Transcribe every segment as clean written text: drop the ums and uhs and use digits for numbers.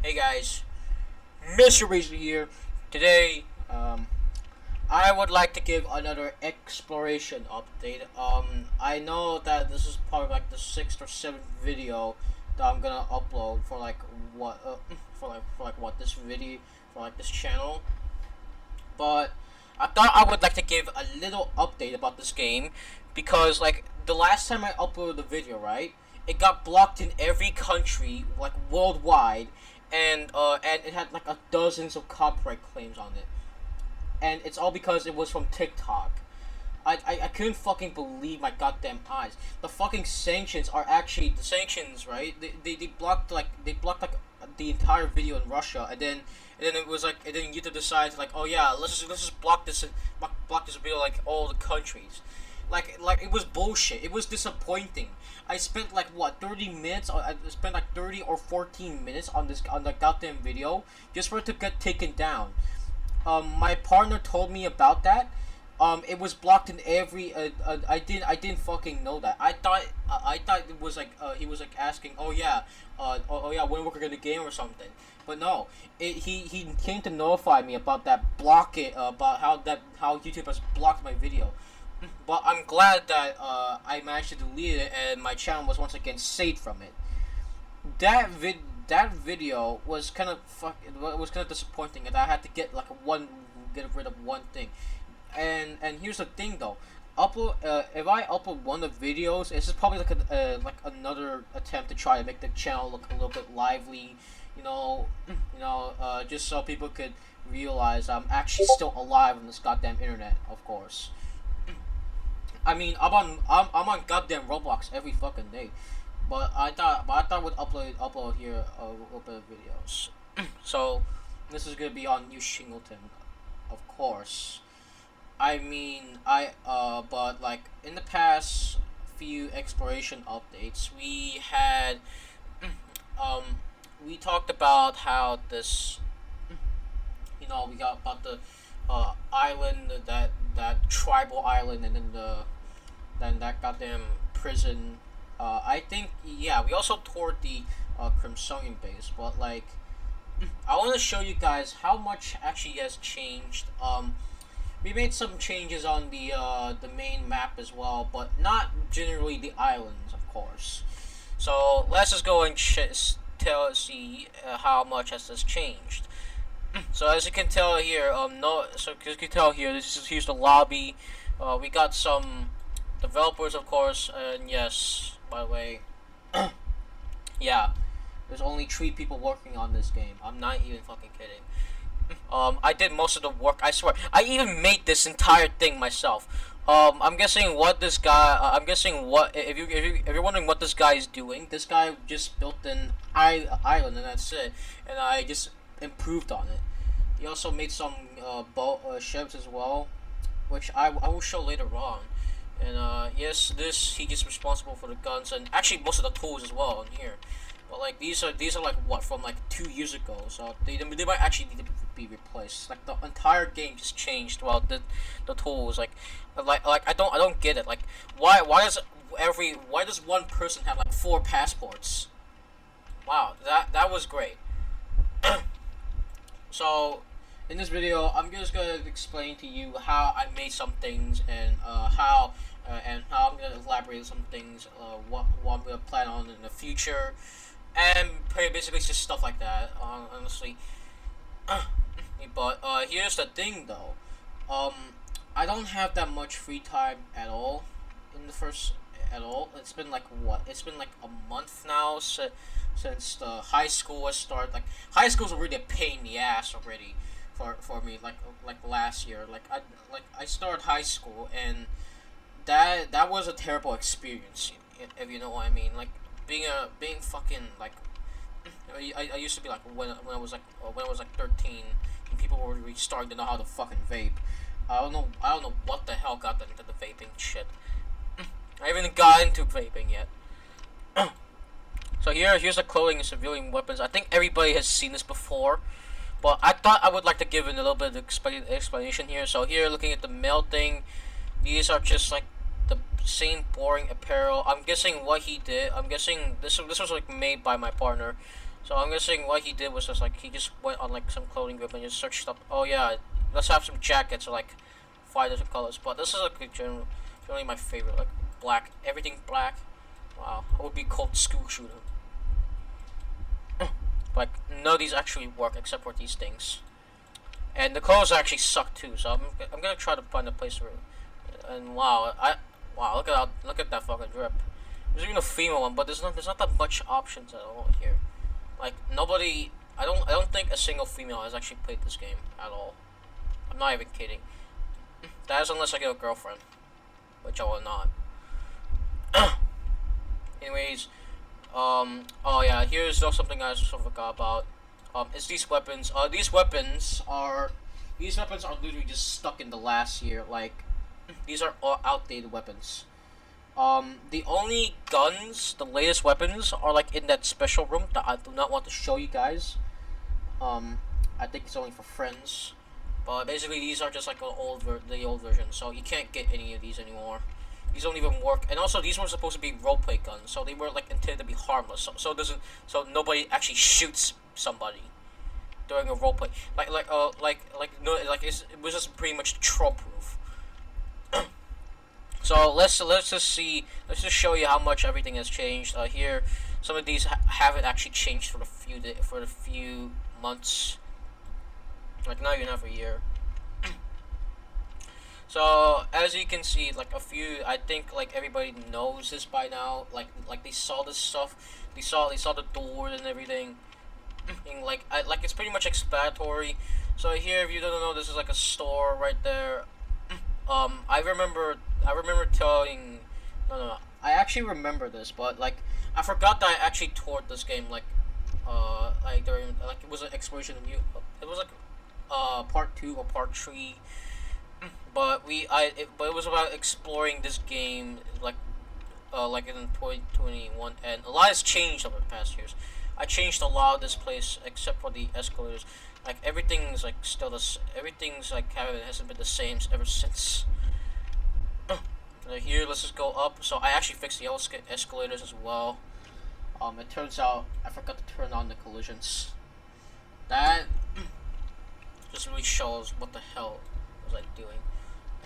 Hey guys, Mr. Razor here. Today, I would like to give another exploration update. I know that this is probably like the sixth or seventh video that I'm gonna upload for like what for like what this video for like this channel, but I thought I would like to give a little update about this game because like the last time I uploaded the video, right, it got blocked in every country like worldwide, and it had like a dozens of copyright claims on it, and it's all because it was from TikTok. I couldn't fucking believe my goddamn eyes. The fucking sanctions are actually the sanctions, right? They blocked like the entire video in Russia, and then it was like, and then YouTube decides like, oh yeah, let's just block this video like all the countries. Like it was bullshit. It was disappointing. I spent like what 30 minutes. I spent like 30 or 14 minutes on the goddamn video just for it to get taken down. My partner told me about that. It was blocked in every. I didn't fucking know that. I thought it was like he was like asking, oh yeah, oh yeah, when we're gonna game or something. But no, he came to notify me about that about how YouTube has blocked my video. But I'm glad that I managed to delete it and my channel was once again saved from it. That that video was kind of it was kind of disappointing, and I had to get rid of one thing. And here's the thing though, upload if I upload one of the videos, this is probably like like another attempt to try to make the channel look a little bit lively, just so people could realize I'm actually still alive on this goddamn internet, of course. I mean, I'm on goddamn Roblox every fucking day, but I thought I would upload here a little bit of videos. So this is gonna be on New Shingleton, of course. I mean, but like in the past few exploration updates, we had, um, we talked about how this, we got about the, island, that tribal island, and then that goddamn prison. I think, yeah, we also toured the Crimsonian base, but like, I want to show you guys how much actually has changed. We made some changes on the main map as well, but not generally the islands, of course. So let's just go and see how much has this changed. So as you can tell here, no, so as you can tell here, here's the lobby. We got some developers, of course, and yes, by the way, yeah, there's only 3 people working on this game. I'm not even fucking kidding. I did most of the work. I swear. I even made this entire thing myself. I'm guessing what this guy. I'm guessing what if you're wondering what this guy is doing. This guy just built an island and that's it. And I just improved on it. He also made some ships as well, which I will show later on. And yes, this he is responsible for the guns and actually most of the tools as well in here. But like these are like what from like 2 years ago, so they might actually need to be replaced. Like the entire game just changed. Well, the tools like I don't get it. Like why does one person have like 4 passports? Wow, that was great. So in this video, I'm just gonna explain to you how I made some things and how I'm gonna elaborate on some things. What I'm gonna plan on in the future, and basically just stuff like that. Honestly, but here's the thing though. Um, I don't have that much free time at all. In the first at all, it's been like what? It's been like a month now since the high school was started. Like high school's already a pain in the ass already for me. Like last year, I started high school and that was a terrible experience. If you know what I mean, like being fucking like I used to be like when I was like 13 and people were really starting to know how to fucking vape. I don't know what the hell got them into the vaping shit. I haven't got into vaping yet. So here's the clothing and civilian weapons. I think everybody has seen this before, but I thought I would like to give it a little bit of explanation here. So here, looking at the mail thing, these are just like the same boring apparel. I'm guessing what he did. I'm guessing this was like made by my partner. So I'm guessing what he did was just like he just went on like some clothing group and just searched up. Oh yeah, let's have some jackets or like 5 different colors. But this is like generally my favorite, like black, everything black. Wow, I would be called school shooter. Like none of these actually work except for these things. And the clothes actually suck too. So I'm gonna try to find a place where. And wow, look at that fucking drip. There's even a female one, but there's not that much options at all here. Like nobody, I don't think a single female has actually played this game at all. I'm not even kidding. That is unless I get a girlfriend, which I will not. Anyways, oh yeah, here's just something I just forgot about. Is these weapons. These weapons are literally just stuck in the last year. Like, these are all outdated weapons. The only guns, the latest weapons, are like in that special room that I do not want to show you guys. I think it's only for friends. But basically, these are just like the old version, so you can't get any of these anymore. These don't even work, and also these were supposed to be roleplay guns, so they were like intended to be harmless. So nobody actually shoots somebody during a roleplay. It was just pretty much troll proof. So let's just show you how much everything has changed. Here, some of these haven't actually changed for the few months, like not even half a year. So as you can see, like a few, I think like everybody knows this by now. Like they saw this stuff, they saw the doors and everything, and like it's pretty much explanatory. So here, if you don't know, this is like a store right there. I remember telling, no, I actually remember this, but like I forgot that I actually toured this game like during like it was an exploration of new. It was like part 2 or part 3. But but it was about exploring this game like in 2021, and a lot has changed over the past years. I changed a lot of this place except for the escalators. Like everything's like still everything's like hasn't been the same ever since. Here, let's just go up. So I actually fixed the escalators as well. It turns out I forgot to turn on the collisions. That just really shows what the hell was I doing.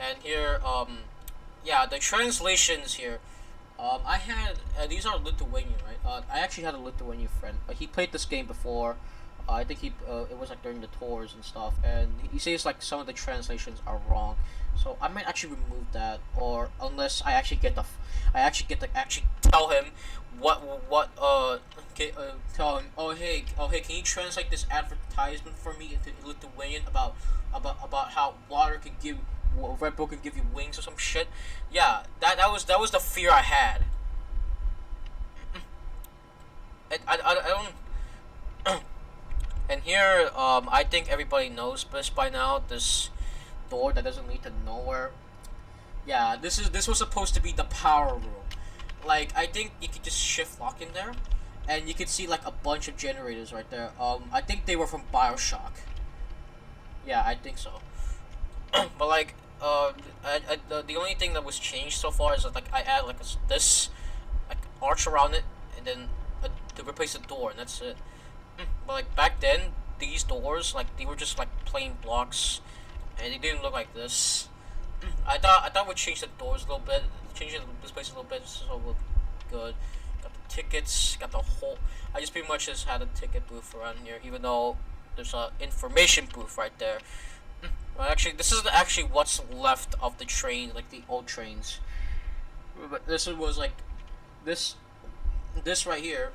And here, yeah, the translations here. I had these are Lithuanian, right? I actually had a Lithuanian friend. He played this game before. I think it was like during the tours and stuff, and he says like some of the translations are wrong. So I might actually remove that, or unless I actually get to actually tell him tell him, oh hey, can you translate this advertisement for me into Lithuanian about how water can give Red Bull can give you wings or some shit. Yeah, that was the fear I had. I don't. And here, I think everybody knows this by now. This door that doesn't lead to nowhere. Yeah, this was supposed to be the power room. Like I think you could just shift lock in there, and you could see like a bunch of generators right there. I think they were from BioShock. Yeah, I think so. But like, the only thing that was changed so far is that like I add like this like arch around it, and then to replace the door, and that's it. But like back then, these doors like they were just like plain blocks, and they didn't look like this. I thought we'd change the doors a little bit, change this place a little bit, so it look good. Got the tickets, got the whole. I just pretty much just had a ticket booth around here, even though there's a information booth right there. Well, actually, this is actually what's left of the train, like the old trains. But this was like this right here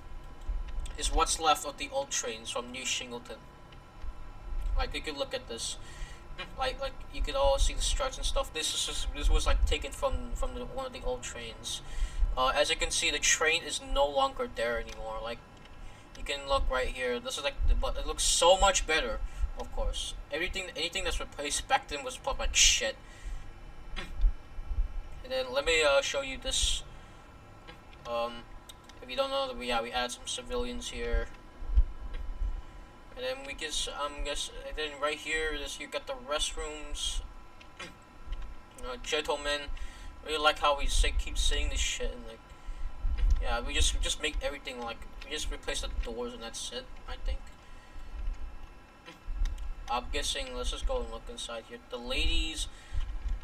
is what's left of the old trains from New Shingleton. Like you could look at this, like you could all see the struts and stuff. This was like taken from one of the old trains. As you can see, the train is no longer there anymore. Like you can look right here. This is like, but it looks so much better. Of course, anything that's replaced back then was probably like shit. And then let me show you this. If you don't know, we add some civilians here. And then we guess and then right here you got the restrooms. Gentlemen, really like how we keep saying this shit and like. Yeah, we just make everything like we just replace the doors and that's it. I think. I'm guessing. Let's just go and look inside here. The ladies.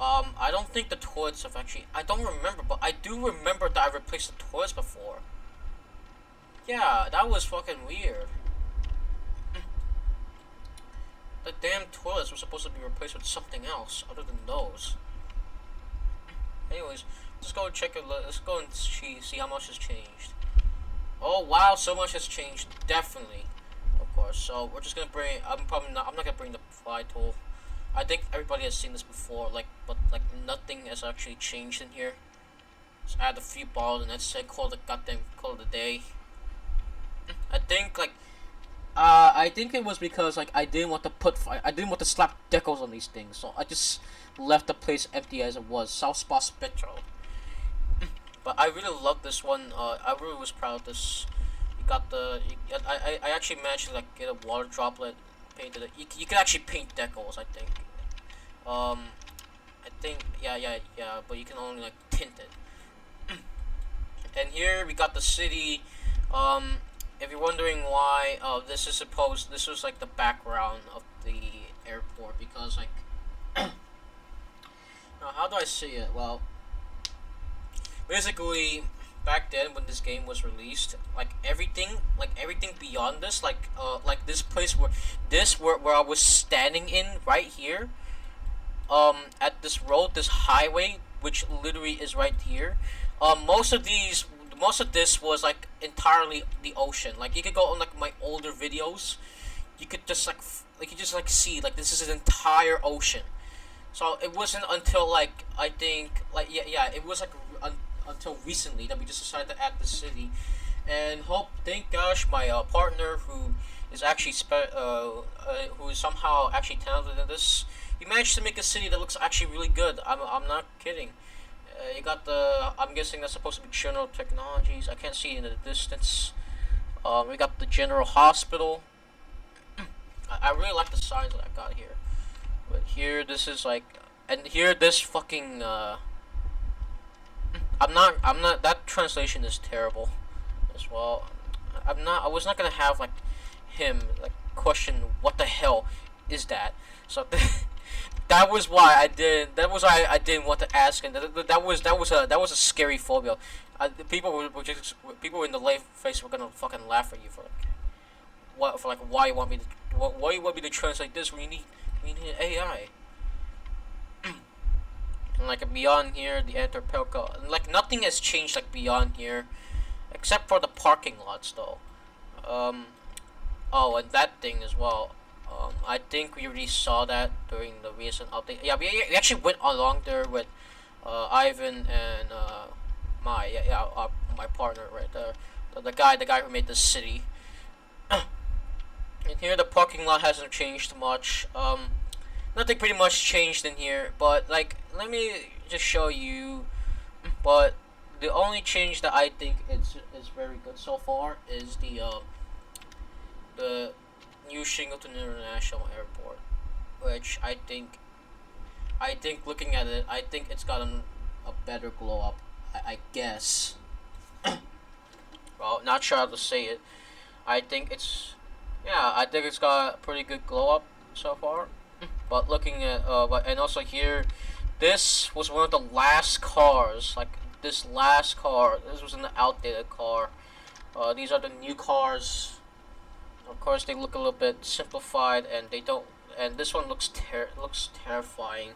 I don't think the toilets have actually. I don't remember, but I do remember that I replaced the toilets before. Yeah, that was fucking weird. The damn toilets were supposed to be replaced with something else other than those. Anyways, let's go and check it. Let's go and see how much has changed. Oh wow, so much has changed. Definitely, of course. So we're just gonna bring. I'm not gonna bring the fly tool. I think everybody has seen this before. But nothing has actually changed in here. Just add a few balls and that's it. Call it a day. I think I think it was because I didn't want to slap decals on these things, so I just left the place empty as it was. Southpaw Spectral. But I really love this one. I really was proud of this. You got I actually managed to get a water droplet painted. You can actually paint decals, I think. I think yeah. But you can only tint it. And here we got the city. If you're wondering why, this was the background of the airport because how do I say it? Well, basically, back then when this game was released, everything beyond this, this place where I was standing in right here, at this road, this highway, which literally is right here. Most of this was entirely the ocean. Like you could go on my older videos, you could just see this is an entire ocean. So it wasn't until I think it was until recently that we just decided to add the city, and thank gosh my partner who is actually who is somehow actually talented in this. He managed to make a city that looks actually really good. I'm not kidding. You got I'm guessing that's supposed to be General Technologies. I can't see it in the distance. We got the General Hospital. I really like the signs that I got here. But here, this is and here, this fucking, I'm not, that translation is terrible as well. I was not gonna have, him, question, what the hell is that? So, that was why I didn't want to ask, and that was a scary phobia. People in the live face were gonna fucking laugh at you for why you want me to why you want me to translate this when you need AI. And beyond here, the Antarpelka, nothing has changed beyond here, except for the parking lots though. Oh, and that thing as well. I think we already saw that during the recent update. Yeah, we actually went along there with Ivan and my partner right there, the guy who made the city. And here the parking lot hasn't changed much. Nothing pretty much changed in here, but let me just show you. But the only change that I think is very good so far is the new Shingleton International Airport, which I think looking at it, I think it's gotten a better glow up. I guess. Well, not sure how to say it. I think it's I think it's got a pretty good glow up so far. But looking at and also here, this was one of the last cars. This last car, this was an outdated car. These are the new cars. Of course, they look a little bit simplified, and they don't. And this one looks terrifying.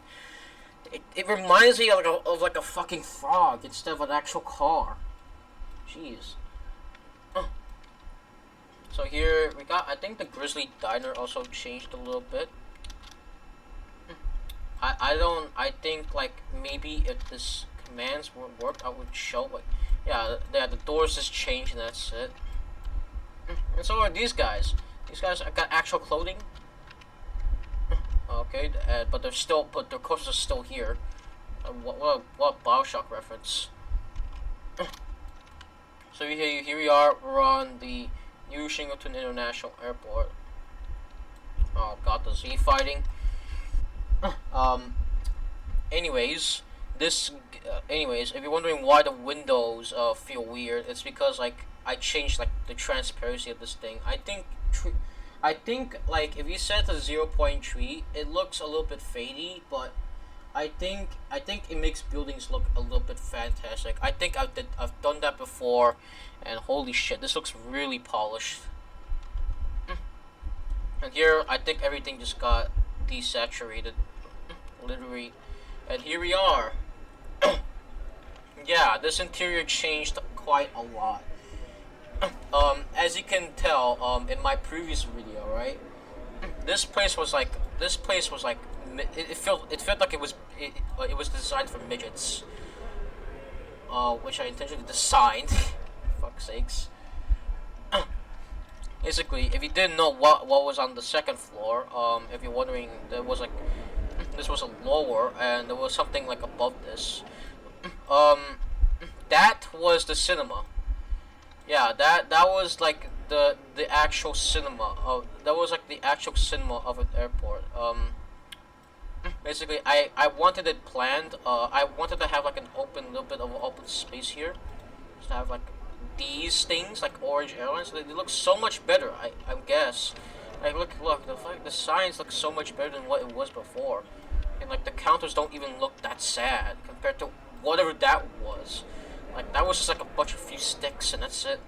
It reminds me of a fucking frog instead of an actual car. Jeez. So here we got. I think the Grizzly Diner also changed a little bit. I think maybe if this commands worked, I would show the doors just changed and that's it. And so are these guys. These guys got actual clothing. Okay, but their clothes are still here. What Bioshock reference? So here we are. We're on the new Shingleton International Airport. Oh god, the Z fighting. Anyways, this, anyways, if you're wondering why the windows feel weird, it's because like I changed like the transparency of this thing. I think like if you set the 0.3, it looks a little bit fadey, but I think it makes buildings look a little bit fantastic. I've done that before, and holy shit, this looks really polished. And here I think everything just got desaturated, literally, and here we are. Yeah, this interior changed quite a lot. As you can tell, in my previous video, right? This place was like it felt like it was designed for midgets, which I intentionally designed. Fuck's sakes. Basically, if you didn't know what was on the second floor, if you're wondering, there was like this was a lower, and there was something like above this. Um, that was the cinema. Yeah, that was like the actual cinema of that was like the actual cinema of an airport. Basically, I wanted it planned. I wanted to have like a little bit of an open space here, just to have like these things like Orange Airlines. They look so much better. I guess. Like look, the signs look so much better than what it was before, and like the counters don't even look that sad compared to whatever that was. Like that was just like a bunch of few sticks and that's it.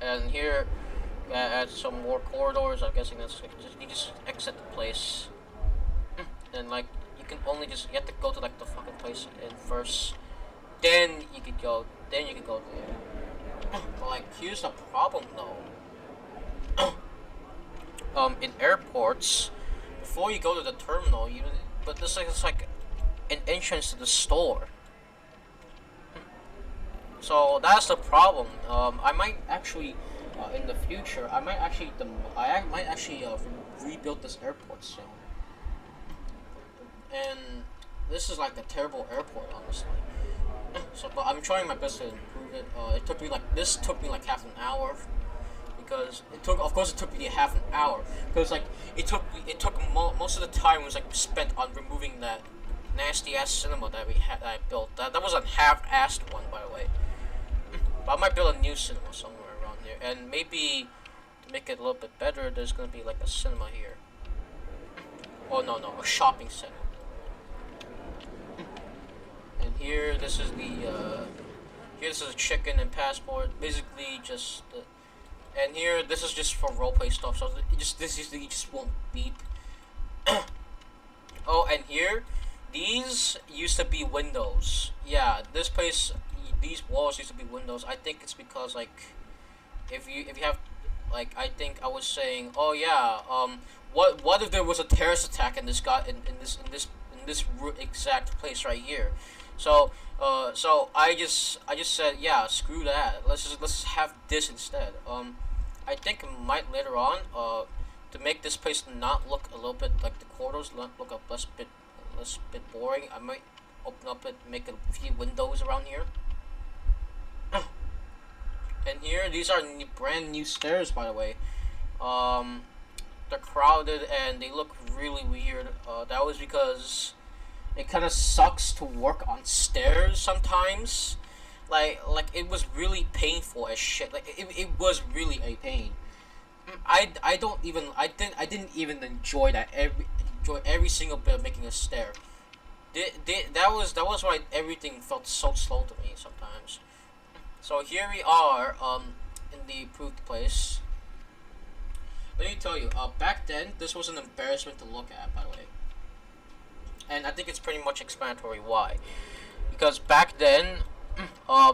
And here, add some more corridors. I'm guessing that's like, you just exit the place, and like you have to go to like the fucking place in first. Then you could go. Then you could go there. But like here's the problem though. In airports, before you go to the terminal, but this is like an entrance to the store. So that's the problem. I might actually, in the future, I might actually rebuild this airport soon. And this is like a terrible airport, honestly. So, but I'm trying my best to improve it. This took me like half an hour, because of course, it took me half an hour, because like most of the time was like spent on removing that nasty ass cinema that I built. That was a half-assed one, by the way. But I might build a new cinema somewhere around here, and maybe to make it a little bit better, there's gonna be like a cinema here. Oh no, a shopping center. And here, this is a chicken and passport. Basically, and here, this is just for roleplay stuff. So you just won't beep. Oh, and here, these used to be windows. Yeah, this place, these walls used to be windows. I think it's because like, if you have, like, I think I was saying, oh yeah, what if there was a terrorist attack in this exact place right here? So I just said, yeah, screw that. Let's just have this instead. I think might later on, to make this place not look a little bit like the corridors, look a less bit boring, I might open up it, make a few windows around here. And here, these are brand new stairs, by the way. They're crowded and they look really weird. That was because it kind of sucks to work on stairs sometimes. Like it was really painful as shit. Like it was really a pain. I didn't even enjoy every single bit of making a stair. That was why everything felt so slow to me sometimes. So here we are, in the approved place. Let me tell you, back then this was an embarrassment to look at, by the way. And I think it's pretty much explanatory why. Because back then,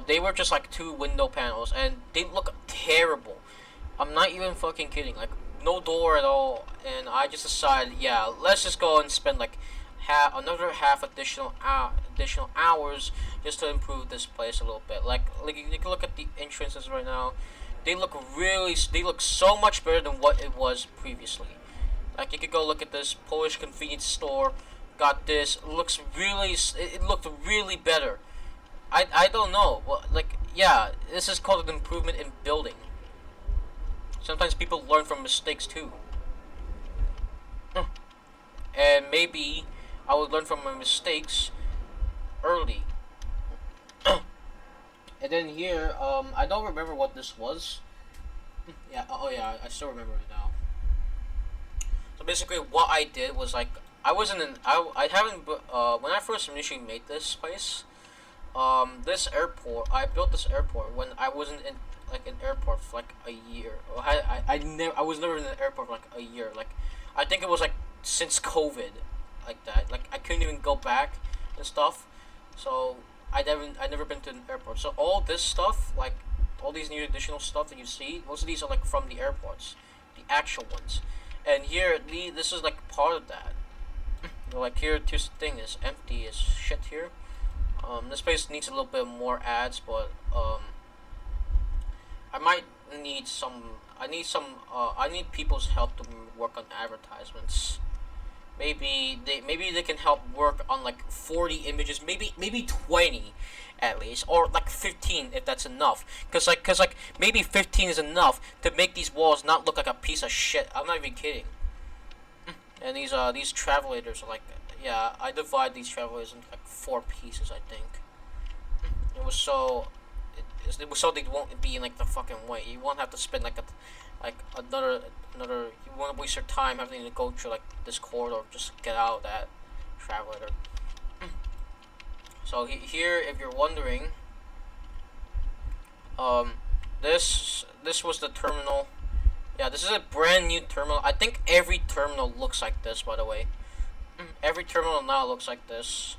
they were just like two window panels, and they look terrible. I'm not even fucking kidding. Like, no door at all. And I just decided, yeah, let's just go and spend like another half additional hours just to improve this place a little bit. Like you can look at the entrances right now. They look so much better than what it was previously. Like, you could go look at this Polish convenience store. Got this. It looked really better. I don't know. Well, like, yeah, this is called an improvement in building. Sometimes people learn from mistakes too. And maybe I would learn from my mistakes early. And then here, I don't remember what this was. Yeah, oh yeah, I still remember it now. So basically, what I did was like, I wasn't in, I haven't, when I first initially made this place, this airport, I built this airport when I wasn't in, like, an airport for like a year. I was never in an airport for like a year. Like, I think it was like since COVID, like that. Like, I couldn't even go back and stuff. So, I never been to an airport. So all this stuff, like, all these new additional stuff that you see, most of these are like from the airports, the actual ones. And here, this is like part of that. Like, here, this thing is empty as shit here. This place needs a little bit more ads, but I might need some. I need some. I need people's help to work on advertisements. Maybe they can help work on like 40 images, maybe 20 at least, or like 15 if that's enough. Cause like maybe 15 is enough to make these walls not look like a piece of shit. I'm not even kidding. And these travelators are like, yeah, I divide these travelators into like 4 pieces, I think. It was so it was so they won't be in like the fucking way. You won't have to spend like another. You won't waste your time having to go through like this corridor. Just get out of that travelator. So here, if you're wondering, this was the terminal. Yeah, this is a brand new terminal. I think every terminal looks like this, by the way. Every terminal now looks like this.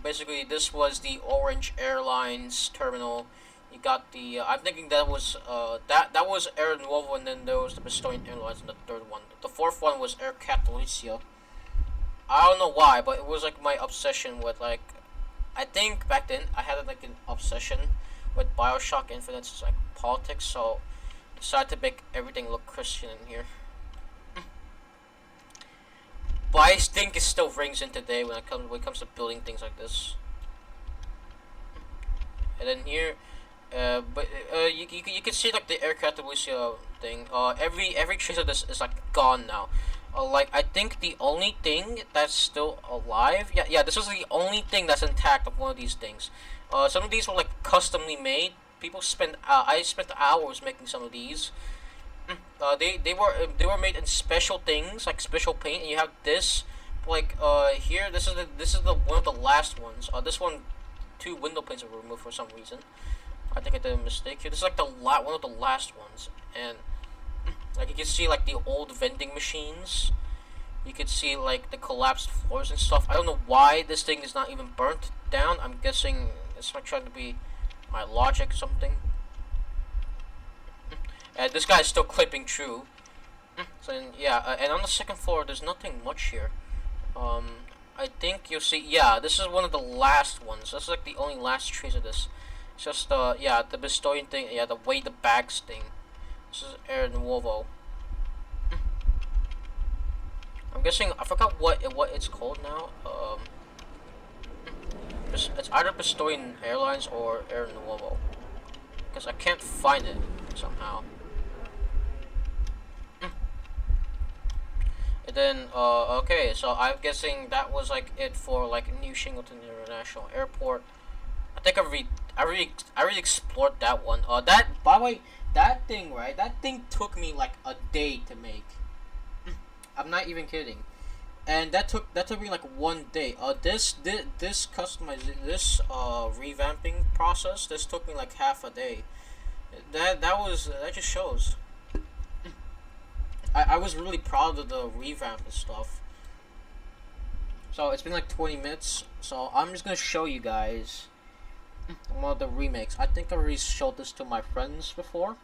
Basically, this was the Orange Airlines terminal. You got the. I'm thinking that was that was Air Nuevo, and then there was the Bistonian Airlines in the third one. The fourth one was Air Catalunya. I don't know why, but it was like my obsession with like. I think back then I had like an obsession with Bioshock Infinite's like politics, so decided to make everything look Christian in here. But I think it still rings in today when it comes to building things like this. And then here, you can see like the Air Catalunya thing. Every trace of this is like gone now. Like, I think the only thing that's still alive, yeah, this is the only thing that's intact of one of these things. Some of these were like customly made. People spent I spent hours making some of these. They were made in special things, like special paint, and you have this like here. This is the one of the last ones. This one, 2 window panes were removed for some reason. I think I did a mistake here. This is like one of the last ones, and like you can see like the old vending machines. You can see like the collapsed floors and stuff. I don't know why this thing is not even burnt down. I'm guessing it's like trying to be my logic or something. And this guy's still clipping through. So yeah, and on the second floor, there's nothing much here. I think you'll see. Yeah, this is one of the last ones. This is like the only last trace of this. It's just yeah, the Bistonian thing. Yeah, the way the bags thing. This is Air Nuevo. I'm guessing I forgot what it's called now. It's either Bistonian Airlines or Air Nuevo. Because I can't find it somehow. And then okay, so I'm guessing that was like it for like New Shingleton International Airport. I think I really explored that one. That, by the way, that thing, right? That thing took me like a day to make. I'm not even kidding. And that took me like 1 day. This customizing, this revamping process, this took me like half a day. That just shows. I was really proud of the revamp and stuff. So it's been like 20 minutes. So I'm just gonna show you guys one of the remakes. I think I already showed this to my friends before.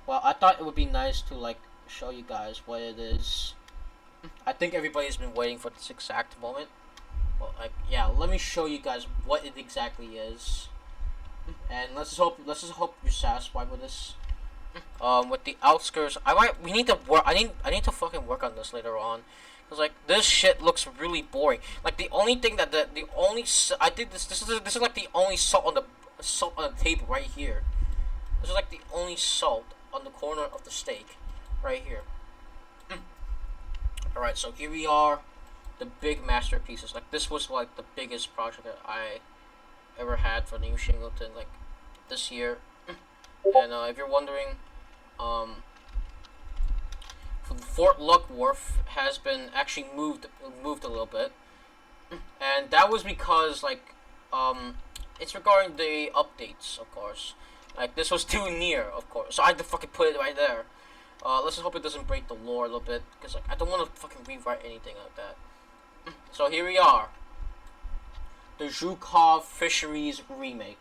Well, I thought it would be nice to like show you guys what it is. I think everybody's been waiting for this exact moment. Well, like, yeah, let me show you guys what it exactly is. And let's just hope you're satisfied with this. With the outskirts, we need to work. I need to fucking work on this later on. Cause like this shit looks really boring. Like the only thing that the only I did this is like the only salt on the table right here. This is like the only salt on the corner of the steak, right here. All right, so here we are. the big masterpieces. Like this was like the biggest project that I ever had for New Shingleton, like this year. And if you're wondering, um, Fort Luckworth has been actually moved a little bit, and that was because like it's regarding the updates, of course. Like this was too near, of course, so I had to fucking put it right there. Let's just hope it doesn't break the lore a little bit, because like I don't want to fucking rewrite anything like that. So here we are, the Zhukov Fisheries remake.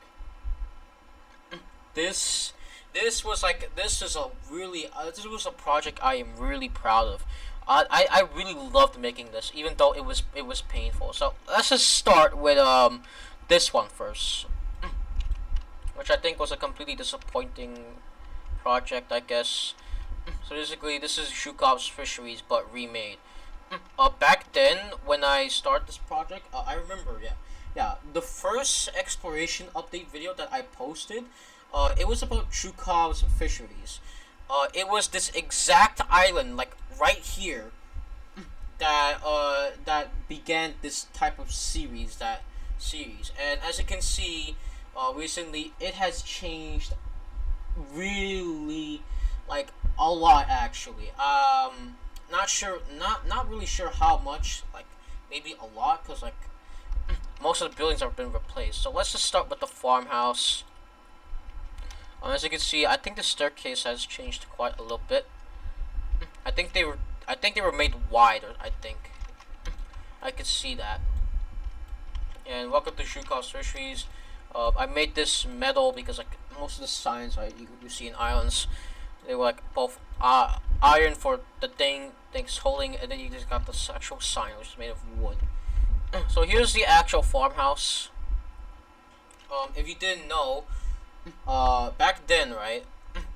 This this was like this is a really this was a project I am really proud of. I really loved making this, even though it was painful. So let's just start with this one first, which I think was a completely disappointing project, I guess. So basically, this is Zhukov's Fisheries, but remade. Back then, when I started this project, I remember, yeah, the first exploration update video that I posted, it was about Zhukov's Fisheries. It was this exact island, like right here, that began this type of series. And as you can see, recently it has changed really, like a lot actually. Not really sure how much, like maybe a lot, cause like most of the buildings have been replaced. So let's just start with the farmhouse. As you can see, I think the staircase has changed quite a little bit. I think they were made wider. I think I could see that. And welcome to Zhukov's Fisheries. I made this metal because like most of the signs you see in islands, they were like both iron for the things holding, and then you just got the actual sign, which is made of wood. So here's the actual farmhouse. If you didn't know, back then, right,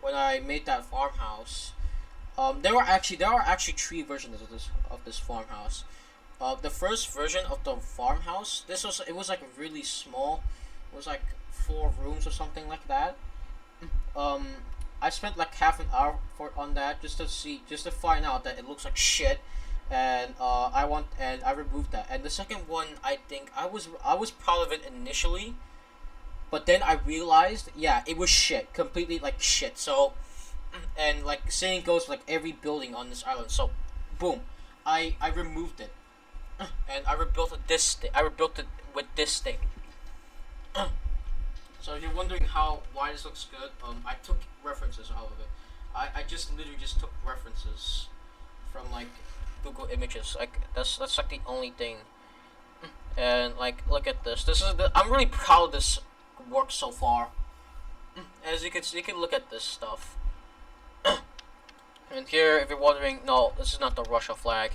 when I made that farmhouse, there are actually three versions of this farmhouse. The first version of the farmhouse, it was like really small. It was like 4 rooms or something like that. Um, I spent like half an hour on that just to find out that it looks like shit, and I removed that. And the second one, I think I was proud of it initially, but then I realized, yeah, it was shit, completely like shit. So, and like saying goes for like every building on this island. So, boom, I removed it, and I rebuilt it with this thing. So if you're wondering why this looks good, I took references out of it. I just literally just took references from like Google Images. Like that's like the only thing. And like look at this. I'm really proud of this work so far. As you can see, you can look at this stuff. And here, if you're wondering, no, this is not the Russia flag.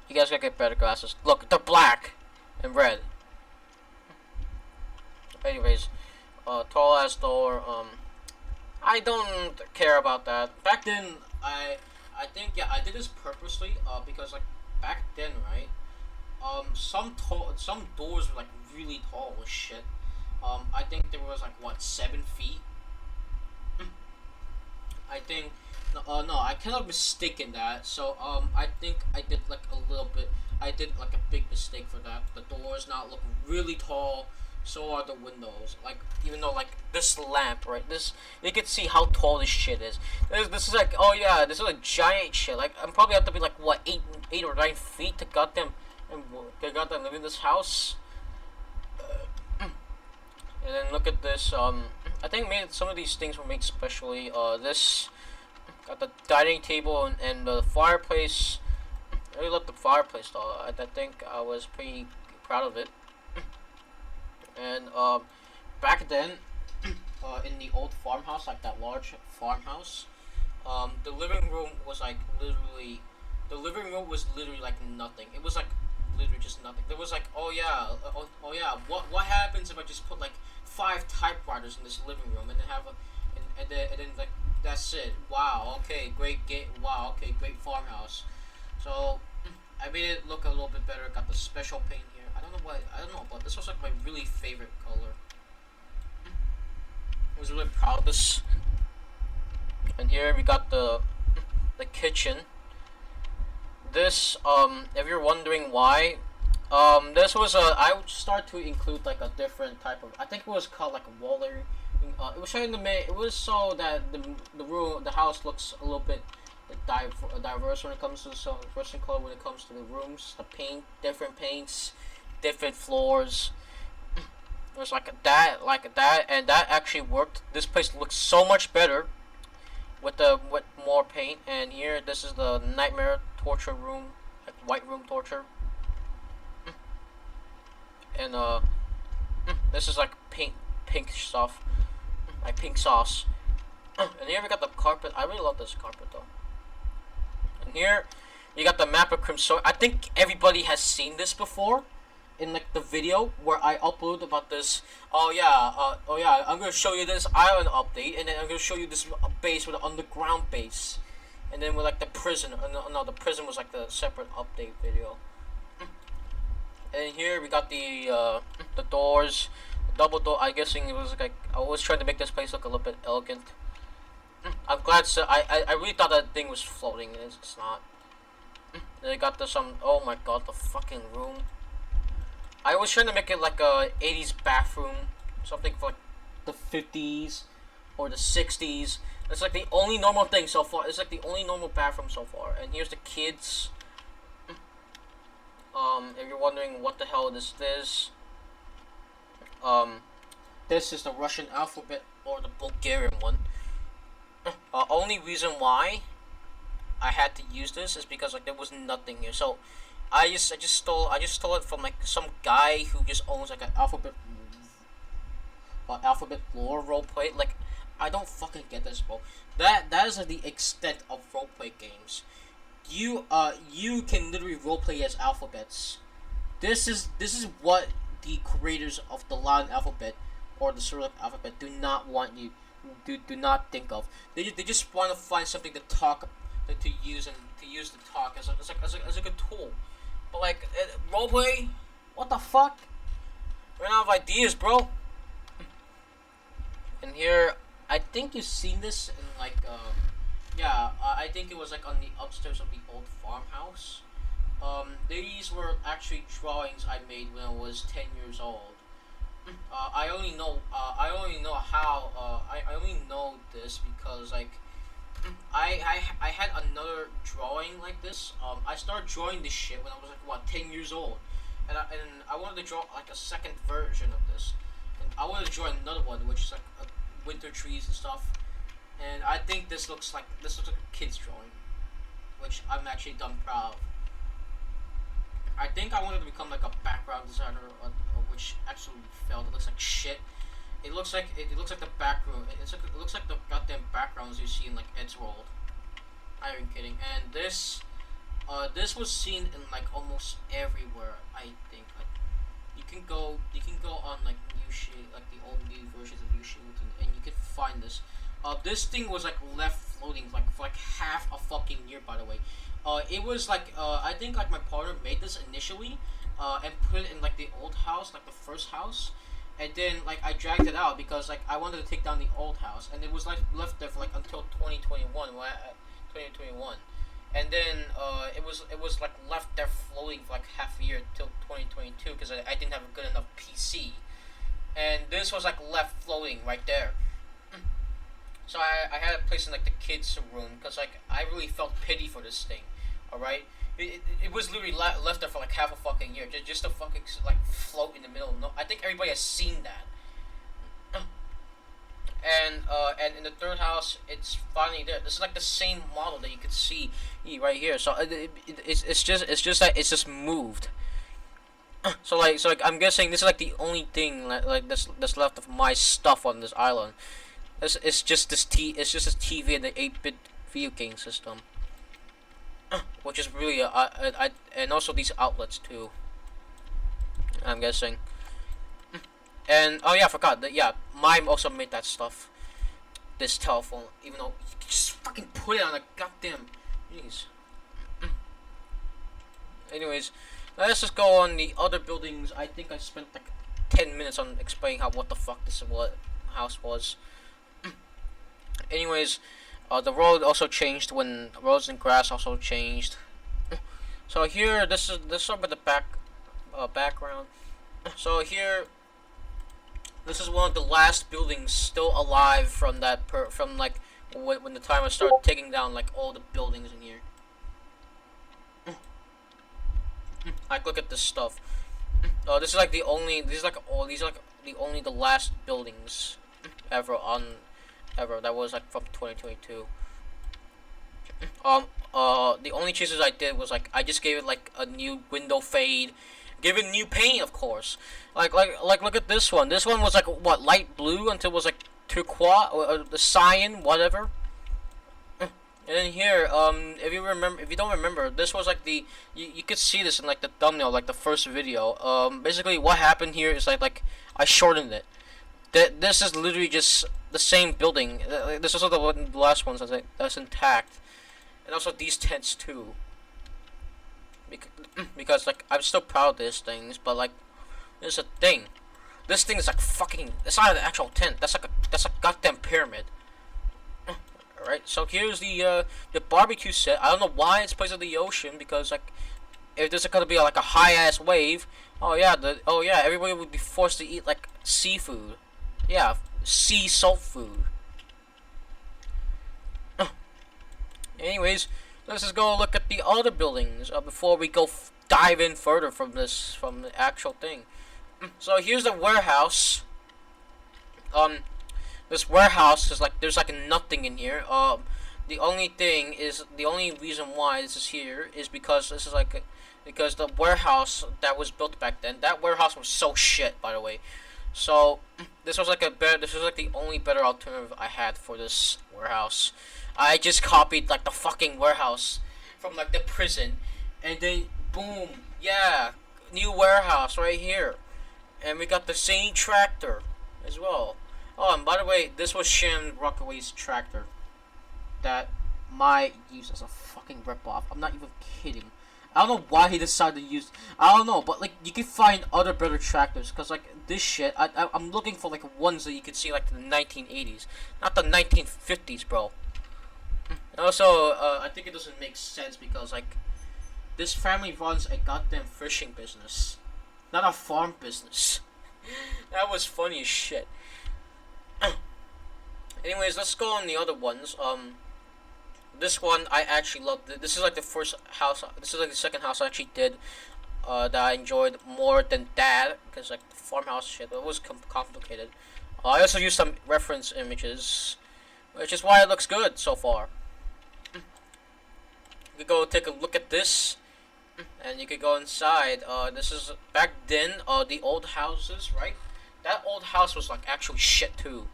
You guys gotta get better glasses. Look, they're black and red. Anyways, tall ass door. I don't care about that. Back then, I think, yeah, I did this purposely. Because like back then, right? Some doors were like really tall as shit. I think there was like what 7 feet. I think. No, I cannot mistake in that. So I think I did like a little bit. I did like a big mistake for that. The doors now look really tall. So are the windows. Like even though like this lamp, right? This you can see how tall this shit is. This is like, oh yeah, this is a giant shit. Like I'm probably have to be like what 8 or 9 feet to goddamn live in this house. And then look at this. I think some of these things were made specially. This got the dining table and the fireplace. I really love the fireplace though. I think I was pretty proud of it. And back then, in the old farmhouse, like that large farmhouse, the living room was like literally, like nothing. It was like literally just nothing. There was like, oh yeah, what happens if I just put like 5 typewriters in this living room and then have and then like that's it. Wow, okay, great game. Wow, okay, great farmhouse. So I made it look a little bit better. Got the special paint here. I don't know, but this was like my really favorite color. I was really proud of this. And here we got the kitchen. this if you're wondering why, this was I would start to include like a different type of. I think it was called like a waller. It was showing it was so that the house looks a little bit diverse when it comes to some diverse in color when it comes to the rooms, the paint, different paints, different floors. It was like that, and that actually worked. This place looks so much better with more paint. And here, this is the nightmare torture room, like white room torture. And this is like pink stuff, like pink sauce. And here we got the carpet. I really love this carpet though. And here, you got the map of Crimson. I think everybody has seen this before. In like the video where I upload about this, oh yeah, I'm gonna show you this island update, and then I'm gonna show you this base with an underground base, and then with like the prison. No, the prison was like the separate update video. And here we got the doors, the double door. I'm guessing it was like I was trying to make this place look a little bit elegant. I'm glad. So I really thought that thing was floating. It's not. Then I got oh my god, the fucking room. I was trying to make it like a 80s bathroom, something for like the 50s or the 60s. It's like the only normal thing so far. It's like the only normal bathroom so far. And here's the kids. If you're wondering what the hell this is, this is the Russian alphabet or the Bulgarian one. Only reason why I had to use this is because like there was nothing here. So I just stole it from like some guy who just owns like an alphabet lore roleplay. Like I don't fucking get this, bro. That is like, the extent of roleplay games. You can literally roleplay as alphabets. This is what the creators of the Latin alphabet or the Cyrillic alphabet do not want you do not think of. They just want to find something to talk to use to talk as a good tool. But like roleplay, what the fuck? Ran out of ideas, bro. And here, I think you've seen this in like I think it was like on the upstairs of the old farmhouse. These were actually drawings I made when I was 10 years old. I only know this because like I had another drawing like this. I started drawing this shit when I was like 10 years old, and I wanted to draw like a second version of this, and I wanted to draw another one which is like winter trees and stuff. And I think this looks like a kid's drawing, which I'm actually done proud of. I think I wanted to become like a background designer, which actually failed. It looks like shit. It looks like the background. It looks like the goddamn backgrounds you see in like Eddsworld. I ain't kidding. And this was seen in like almost everywhere. I think like you can go on like new shit, like the old new versions of new shit, and you can find this. This thing was like left floating like for like half a fucking year. By the way, it was like I think like my partner made this initially, and put it in like the old house, like the first house, and then like I dragged it out because like I wanted to take down the old house, and it was like left there for like until 2021, 2021, and then it was like left there floating for like half a year till 2022 because I didn't have a good enough PC, and this was like left floating right there. So I had it placed in like the kids' room because like I really felt pity for this thing, all right. It was literally left there for like half a fucking year, just to fucking like float in the middle. No, I think everybody has seen that. And in the third house, it's finally there. This is like the same model that you could see right here. So it's just that it's just moved. So like I'm guessing this is like the only thing like that's left of my stuff on this island. It's just this TV and the 8-bit video game system, which is really and also these outlets too. I'm guessing. And oh yeah, I forgot that Mime also made that stuff. This telephone, even though you just fucking put it on a goddamn. Jeez. Anyways, let's just go on the other buildings. I think I spent like 10 minutes on explaining what the fuck this house was. Anyways, the road also changed when roads and grass also changed. So here, this is over the background. So here, this is one of the last buildings still alive from from like when the timer started taking down like all the buildings in here. Like look at this stuff. Oh, this is like the only. These are like the last buildings ever that was like from 2022. The only changes I did was like I just gave it like a new window fade, give it new paint, of course. Like look at this one. This one was like what, light blue until it was like turquoise or the cyan, whatever. And then here, if you don't remember, this was like you could see this in like the thumbnail, like the first video. Basically what happened here is like I shortened it. This is literally just the same building. This is also the last one that's intact, and also these tents too. Because like I'm still proud of these things, but like there's a thing. This thing is like fucking. It's not an actual tent. That's a goddamn pyramid. Alright, so here's the barbecue set. I don't know why it's placed in the ocean, because like if there's gonna be like a high ass wave, oh yeah, everybody would be forced to eat like seafood. Yeah, sea salt food. Anyways, let's just go look at the other buildings before we go dive in further from the actual thing. So here's the warehouse. This warehouse is like there's like nothing in here. The only reason why this is here is because this is like because the warehouse that was built back then, that warehouse was so shit, by the way. So this was like the only better alternative I had for this warehouse. I just copied like the fucking warehouse from like the prison, and then boom, yeah, new warehouse right here, and we got the same tractor as well. Oh, and by the way, this was Shannon Rockaway's tractor that might use as a fucking ripoff. I'm not even kidding. I don't know why he decided to use. I don't know, but like you can find other better tractors, cause like this shit. I'm looking for like ones that you could see like the 1980s, not the 1950s, bro. And also, I think it doesn't make sense because like this family runs a goddamn fishing business, not a farm business. That was funny as shit. Anyways, let's go on the other ones. This one I actually loved. This is like the first house. This is like the second house I actually did. That I enjoyed more than that, because like the farmhouse shit, it was complicated. I also used some reference images, which is why it looks good so far. You could go take a look at this, and you could go inside. This is back then. The old houses, right? That old house was like actually shit too.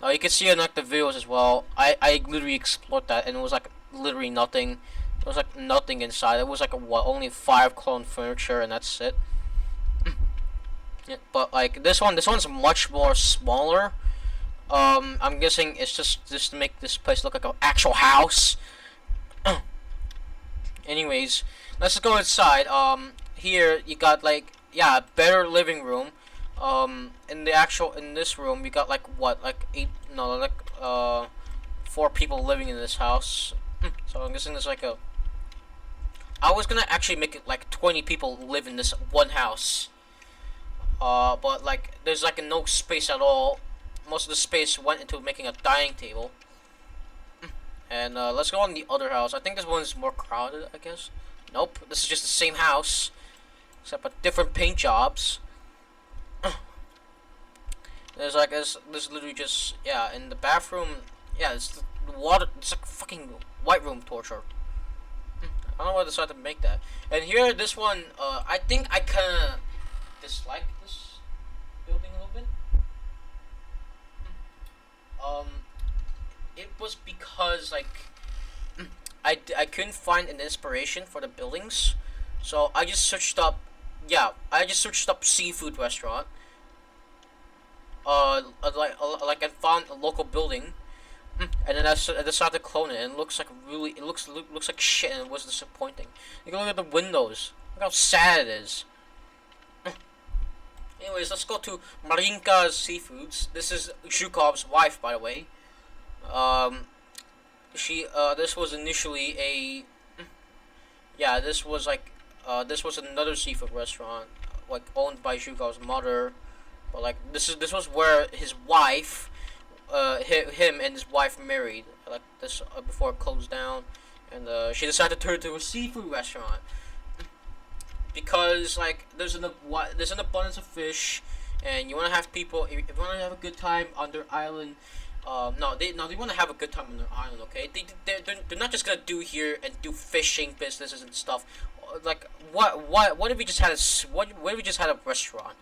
You can see in like the videos as well. I literally explored that, and it was like literally nothing. There was like nothing inside. It was like only 5 clone furniture, and that's it. Yeah, but like this one's much more smaller. I'm guessing it's just to make this place look like an actual house. Anyways, let's just go inside. Here you got like, yeah, better living room. In this room, you got like what, like 4 people living in this house. So I'm guessing there's like I was gonna actually make it like 20 people live in this one house. But like there's like no space at all. Most of the space went into making a dining table. And let's go on the other house. I think this one's more crowded, I guess. Nope, this is just the same house, except with different paint jobs. There's like this literally just, yeah, in the bathroom, yeah, it's the water. It's like fucking white room torture. I don't know why I decided to make that. And here, this one, I think I kinda dislike this building a little bit. It was because like I couldn't find an inspiration for the buildings, so I just searched up. Yeah, I just searched up seafood restaurant. Like I found a local building, and then I decided to clone it, and it looks like looks like shit, and it was disappointing. You can look at the windows. Look how sad it is. Anyways, let's go to Marinka's Seafoods. This is Zhukov's wife, by the way. This was initially Yeah, this was another seafood restaurant, like owned by Zhugao's mother. But like this was where his wife, him and his wife married. Like this before it closed down, and she decided to turn it into a seafood restaurant because like there's an abundance of fish, and you want to have people. If you want to have a good time on their island, no, they want to have a good time on their island. Okay, they're not just gonna do here and do fishing businesses and stuff. Like what if we just had what if we just had a restaurant?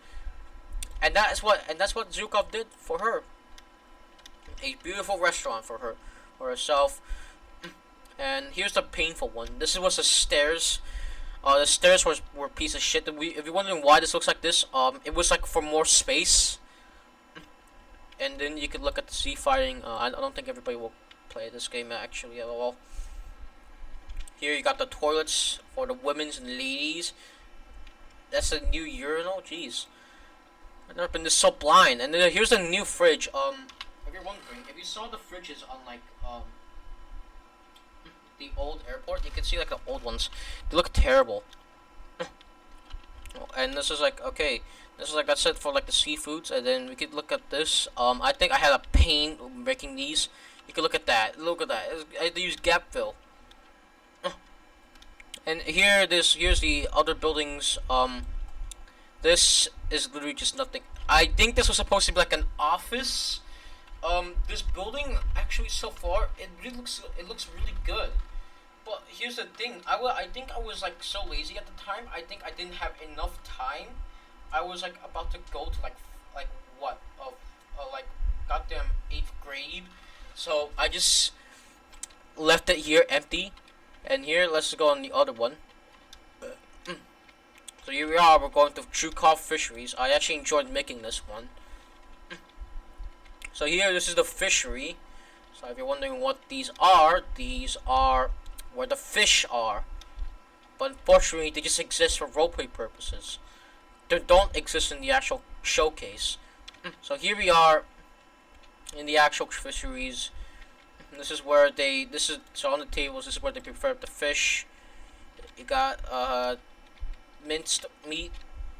And that's what Zukov did for her. A beautiful restaurant for herself. And here's the painful one. This was the stairs. The stairs were a piece of shit. If you're wondering why this looks like this, it was like for more space. And then you could look at the sea fighting. I don't think everybody will play this game actually at all. Here you got the toilets for the women's and ladies. That's a new urinal. Jeez, I've never been this so blind. And then here's a new fridge. If you're wondering, if you saw the fridges on like the old airport, you can see like the old ones. They look terrible. And this is like okay. This is like I said for like the seafoods, and then we could look at this. I think I had a pain making these. You can look at that. Look at that. I had to use gap fill. And here's the other buildings. This is literally just nothing. I think this was supposed to be like an office. This building actually so far it looks really good. But here's the thing. I think I was like so lazy at the time. I think I didn't have enough time. I was like about to go to like what like goddamn 8th grade. So I just left it here empty. And here let's go on the other one. So here we are, we're going to Zhukov Fisheries. I actually enjoyed making this one. So here, this is the fishery. So if you're wondering what these are where the fish are. But unfortunately, they just exist for roleplay purposes. They don't exist in the actual showcase. So here we are in the actual fisheries. This is where so on the tables, this is where they prepare the fish. You got, minced meat.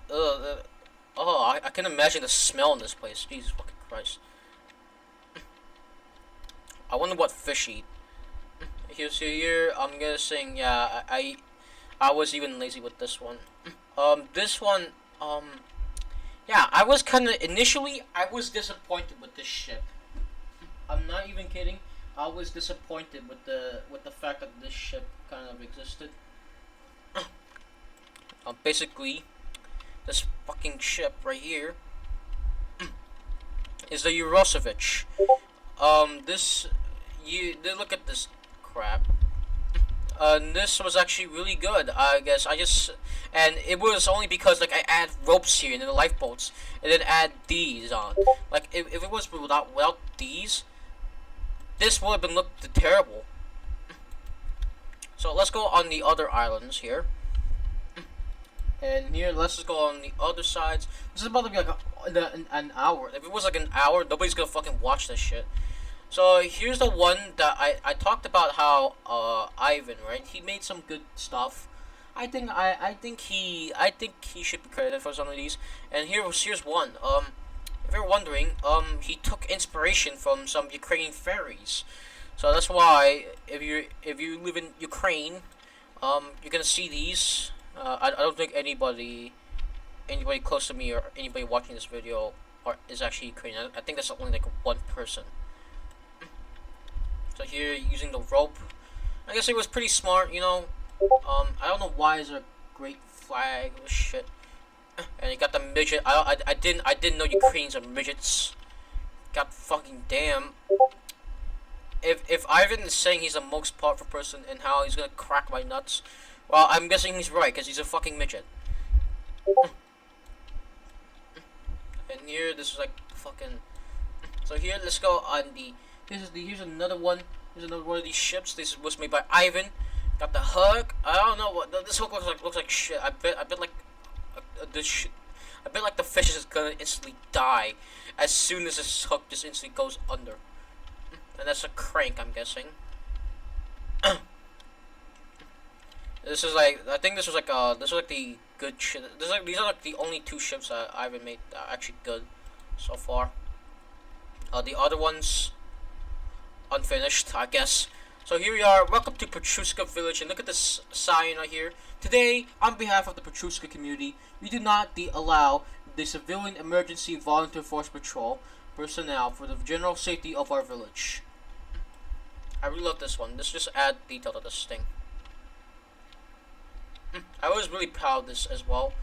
I can imagine the smell in this place. Jesus fucking Christ. I wonder what fish eat. Here, I'm guessing, yeah, I was even lazy with this one. This one, yeah, I was initially, I was disappointed with this ship. I'm not even kidding. I was disappointed with the fact that this ship kind of existed. Basically, this fucking ship right here is the Eurosevich. Look at this crap. This was actually really good. I guess and it was only because like I add ropes here and then the lifeboats, and then add these on. Like if it was without these, this would have been looked terrible. So let's go on the other islands here. And here, let's just go on the other sides. This is about to be like an hour. If it was like an hour, nobody's gonna fucking watch this shit. So here's the one that I talked about how Ivan, right? He made some good stuff. I think he should be credited for some of these. And here's one. If you're wondering, he took inspiration from some Ukrainian fairies. So that's why if you live in Ukraine, you're gonna see these. I don't think anybody close to me or anybody watching this video is actually Ukrainian. I think that's only like one person. So here, using the rope, I guess it was pretty smart, you know. I don't know why is there a great flag or shit. And you got the midget. I didn't know Ukrainians are midgets. God fucking damn. If Ivan is saying he's the most powerful person and how he's gonna crack my nuts, well, I'm guessing he's right because he's a fucking midget. And here, this is like fucking. So here, let's go on the. Here's another one. Here's another one of these ships. This was made by Ivan. Got the hook. I don't know what this hook looks like shit. I bet like this. I bet like the fish is gonna instantly die as soon as this hook just instantly goes under. And that's a crank, I'm guessing. This is like I think this was like the good shit. These are like the only two ships that I haven't made that are actually good so far. The other ones unfinished, I guess. So here we are. Welcome to Petrushka Village, and look at this sign right here. Today, on behalf of the Petrushka community, we do not allow the Civilian Emergency Volunteer Force Patrol personnel for the general safety of our village. I really love this one. Let's just add detail to this thing. I was really proud of this as well.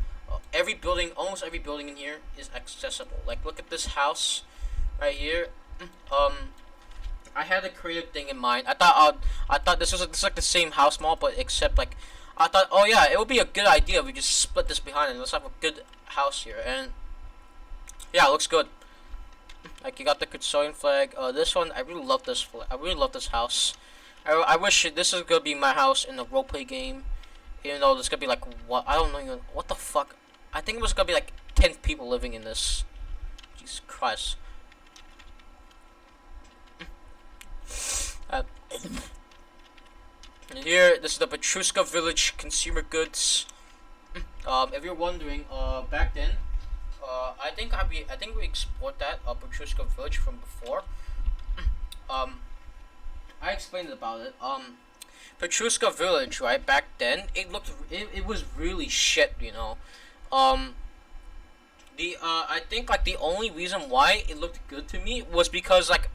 Every building, almost every building in here is accessible. Like, look at this house right here. I had a creative thing in mind. I thought this was like the same house model, but except like, I thought, oh yeah, it would be a good idea if we just split this behind and let's have a good house here. And yeah, it looks good. Like, you got the Kutsorian flag. This one, I really love this flag. I really love this house. I wish this is gonna be my house in the roleplay game. Even though there's gonna be like, what, I don't know even, what the fuck. I think it was gonna be like 10 people living in this. Jesus Christ. And here, this is the Petrushka Village Consumer Goods. If you're wondering, back then, I think we explored that Petrushka Village from before. I explained about it. Petrushka Village, right, back then, it was really shit, you know. I think like the only reason why it looked good to me was because like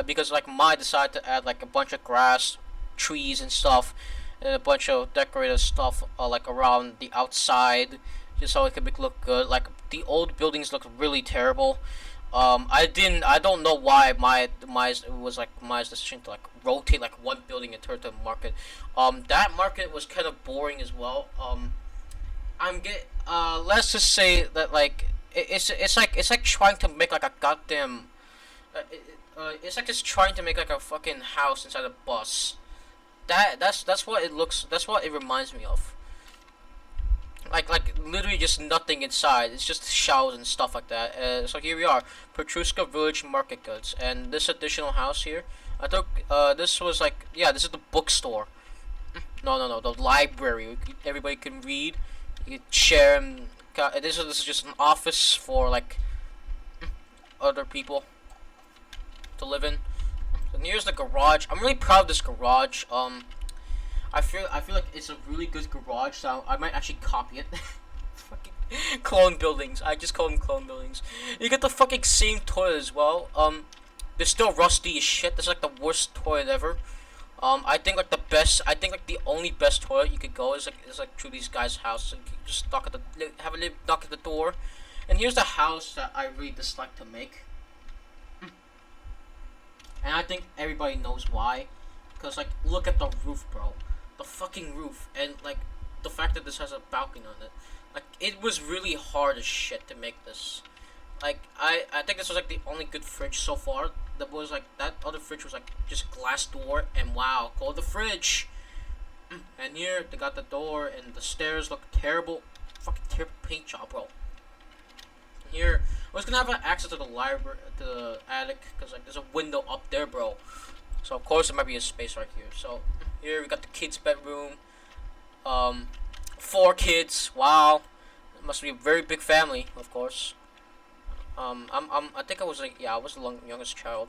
because like my decided to add like a bunch of grass, trees and stuff, and a bunch of decorative stuff like around the outside, just so it could look good. Like the old buildings look really terrible. I don't know why my decision to like rotate like one building and turn it to a market. That market was kind of boring as well. Let's just say that like it's like trying to make like a goddamn it's like just trying to make like a fucking house inside a bus. That's what it looks. That's what it reminds me of. Like literally just nothing inside. It's just shelves and stuff like that. So here we are, Petrushka Village Market Goods, and this additional house here. I thought this was like, yeah, this is the bookstore. No, the library. Everybody can read. You can share. And this is just an office for like other people to live in. And here's the garage. I'm really proud of this garage. I feel like it's a really good garage, so I might actually copy it. Fucking clone buildings. I just call them clone buildings. You get the fucking same toilet as well. They're still rusty as shit. This is like the worst toilet ever. I think like the only best toilet you could go is like to these guys' house. Like, you just knock at the door. And here's the house that I really dislike to make. And I think everybody knows why. Cause like, look at the roof, bro. The fucking roof, and like the fact that this has a balcony on it. Like, it was really hard as shit to make this. Like, I think this was like the only good fridge so far. That was like, that other fridge was like just glass door, and wow, call the fridge. And here they got the door, and the stairs look terrible. Fucking terrible paint job, bro. And here I was gonna have access to the library, to the attic, cause like there's a window up there, bro. So of course there might be a space right here. So here we got the kids' bedroom. 4 kids. Wow, it must be a very big family, of course. I think I was like, yeah, I was the youngest child.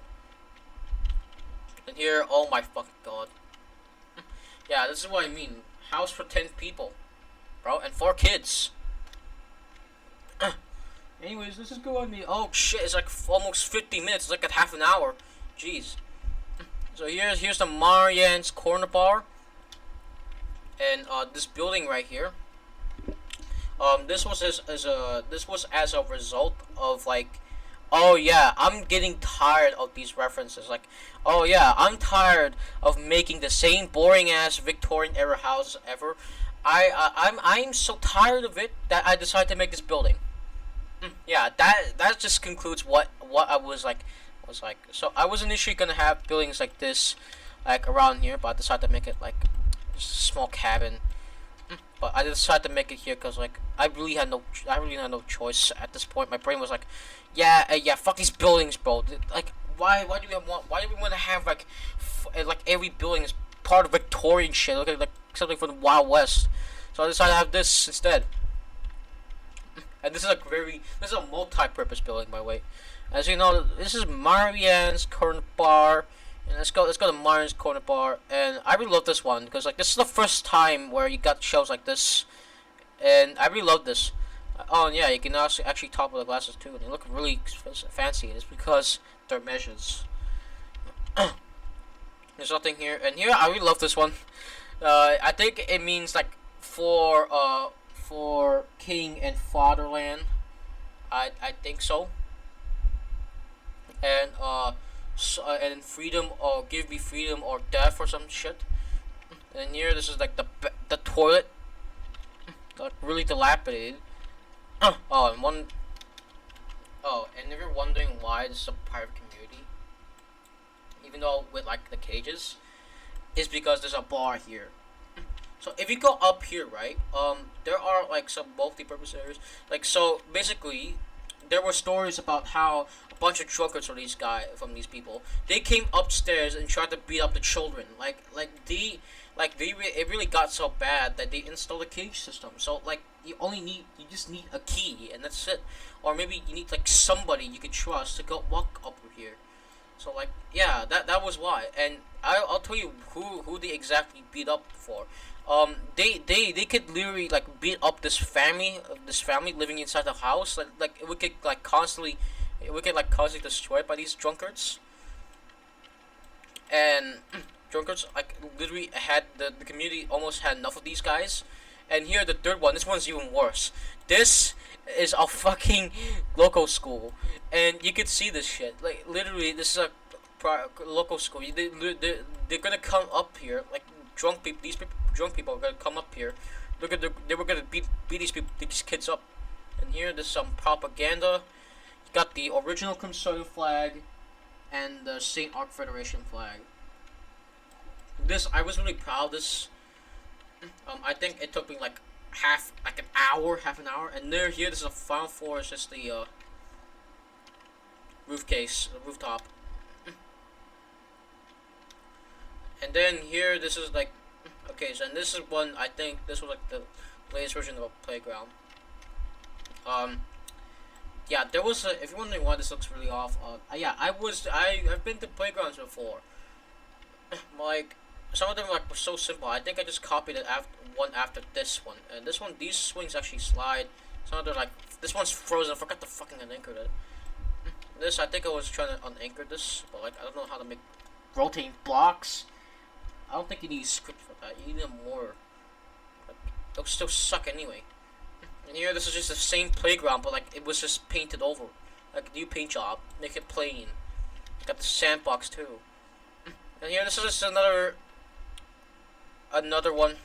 And here, oh my fucking god. Yeah, this is what I mean. House for 10 people, bro, and 4 kids. Anyways, let's just go on the. Oh shit, it's like almost 50 minutes. It's like a half an hour. Jeez. So here's the Marianne's Corner Bar, and this building right here. This was as a result of like, oh yeah, I'm getting tired of these references. Like, oh yeah, I'm tired of making the same boring ass Victorian era houses ever. I'm so tired of it that I decided to make this building. Yeah, that just concludes what I was like. So I was initially gonna have buildings like this, like around here, but I decided to make it like just a small cabin. But I decided to make it here because like I really had no choice at this point. My brain was like, yeah, fuck these buildings, bro. Like why do we want to have like every building is called Victorian shit. Look like something from the Wild West. So I decided to have this instead. And this is a multi-purpose building, by the way. As you know, this is Marianne's Corner Bar. And let's go to Marianne's Corner Bar. And I really love this one because like this is the first time where you got shows like this, and I really love this. Oh and yeah, you can also actually topple the glasses too, and they look really fancy. It's because they're measures. There's nothing here, and here I really love this one. I think it means like for king and fatherland. I think so. And and freedom, or give me freedom or death or some shit. And here this is like the toilet, like really dilapidated. Oh, and one. Oh, and if you're wondering why this is a private community, even though with like the cages, is because there's a bar here. So if you go up here, right, there are like some multi-purpose areas. Like so, basically, there were stories about how a bunch of drunkards from these people, they came upstairs and tried to beat up the children. It really got so bad that they installed a cage system. So like you just need a key and that's it. Or maybe you need like somebody you could trust to go walk up here. So like yeah, that was why. And I'll tell you who they exactly beat up for. They could literally like beat up this family living inside the house. Like we could like constantly destroyed by these drunkards. And drunkards like literally had the community almost had enough of these guys. And here the third one, this one's even worse. This is a fucking local school, and you could see this shit. Like literally, this is a local school. They're gonna come up here like drunk people. Drunk people are gonna come up here. They were gonna beat these kids up. And here there's some propaganda. You got the original Crimson flag and the Saint Arc Federation flag. This I was really proud of this. I think it took me like half an hour. And here this is a final floor. It's just the rooftop. And then here this is like. Okay, so and this is one, I think this was like the latest version of a playground. Yeah, there was a, if you're wondering why this looks really off, yeah, I've been to playgrounds before. Like, some of them like were so simple. I think I just copied it after this one. And this one, these swings actually slide. Some of them like, this one's frozen, I forgot to fucking unanchor it. This, I think I was trying to unanchor this, but like, I don't know how to make rotating blocks. I don't think you need a script for that. You need more. Like, it'll still suck anyway. And here, this is just the same playground, but like it was just painted over, like a new paint job, make it plain. Got the sandbox too. And here, this is just another one.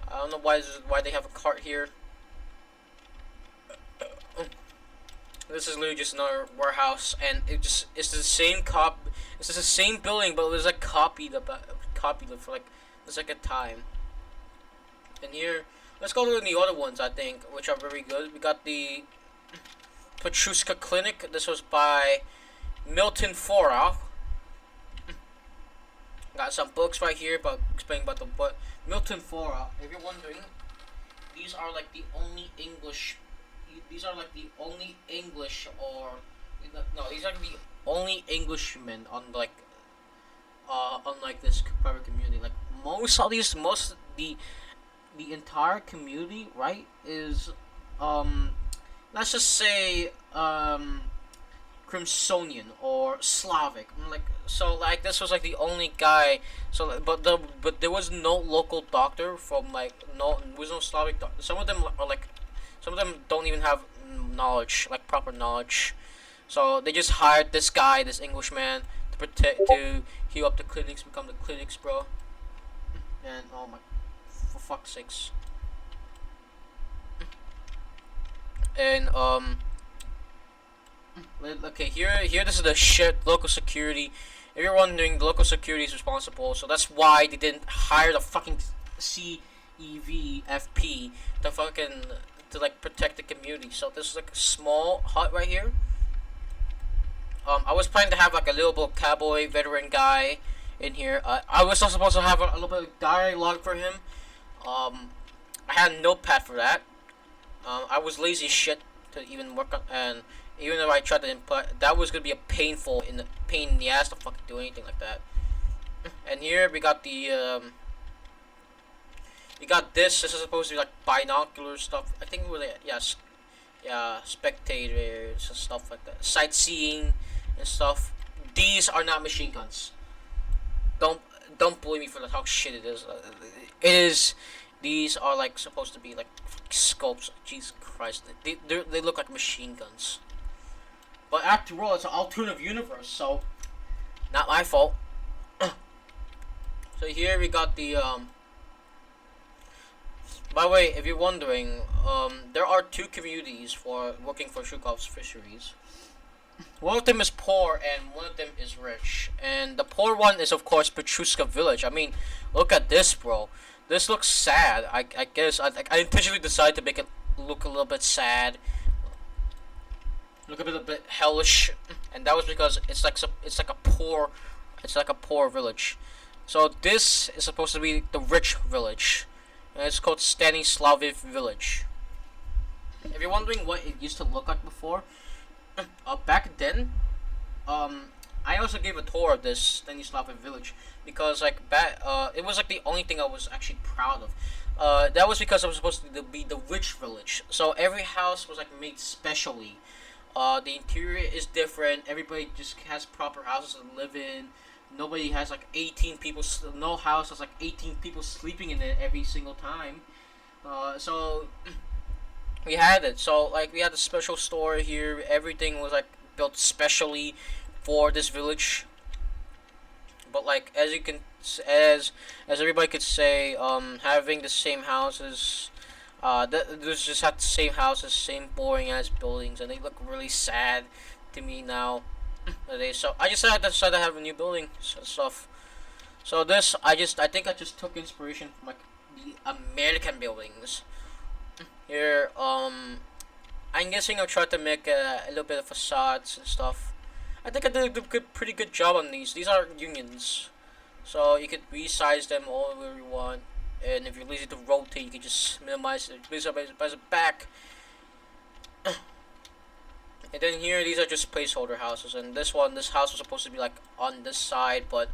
I don't know why they have a cart here. This is literally just another warehouse, and it's the same It's just the same building, but it was like copied for like the second time. And here, let's go to the other ones I think, which are very good. We got the Petrushka Clinic. This was by Milton Fora. Got some books right here about explaining about the book. Milton Fora. If you're wondering, these are like the only English. These are like the only English or no. These are the only Englishmen on like unlike this private community. Like most the entire community, right, is let's just say Crimsonian or Slavic. Like so, like this was like the only guy. So, but there was no local doctor from like there was no Slavic doctor. Some of them don't even have knowledge, like proper knowledge. So they just hired this guy, this Englishman, to heal up the clinics, become the clinics, bro. And oh my, for fuck's sakes. And okay, here this is the shit local security. If you're wondering, the local security is responsible, so that's why they didn't hire the fucking CEVFP to like protect the community. So this is like a small hut right here. I was planning to have like a little cowboy veteran guy, in here. I was also supposed to have a little bit of dialogue for him. I had a notepad for that. I was lazy as shit to even work on, and even though I tried to input, that was gonna be a pain in the ass to fucking do anything like that. And here we got we got this. This is supposed to be like binocular stuff. I think it was yes, yeah, spectators and stuff like that, sightseeing and stuff. These are not machine guns. Don't don't bully me for the talk shit it is. It is. These are like supposed to be like scopes. Jesus Christ, they look like machine guns. But after all, it's an alternative universe, so not my fault. So here we got the By the way, if you're wondering, there are two communities for working for Shukov's fisheries. One of them is poor and one of them is rich. And the poor one is of course Petrushka Village. I mean, look at this, bro. This looks sad. I guess I intentionally decided to make it look a little bit sad, look a bit hellish, and that was because it's like a poor village. So this is supposed to be the rich village, and it's called Stanislaviv Village. If you're wondering what it used to look like before, back then, I also gave a tour of this Stanislaviv village because it was like the only thing I was actually proud of. That was because it was supposed to be the rich village. So every house was like made specially. The interior is different. Everybody just has proper houses to live in. Nobody has like 18 people. No house has like 18 people sleeping in it every single time. So we had it. So like we had a special store here. Everything was like built specially for this village. But like as you can as everybody could say, having the same houses, there's just had the same houses, same boring ass buildings, and they look really sad to me now. So I just decided to have a new building stuff. So this I think I just took inspiration from like the American buildings. Here, I'm guessing I tried to make a little bit of facades and stuff. I think I did a pretty good job on these. These are unions, so you could resize them all where you want. And if you're lazy to rotate, you can just minimize it, minimize it back. And then here, these are just placeholder houses. And this house was supposed to be like on this side, but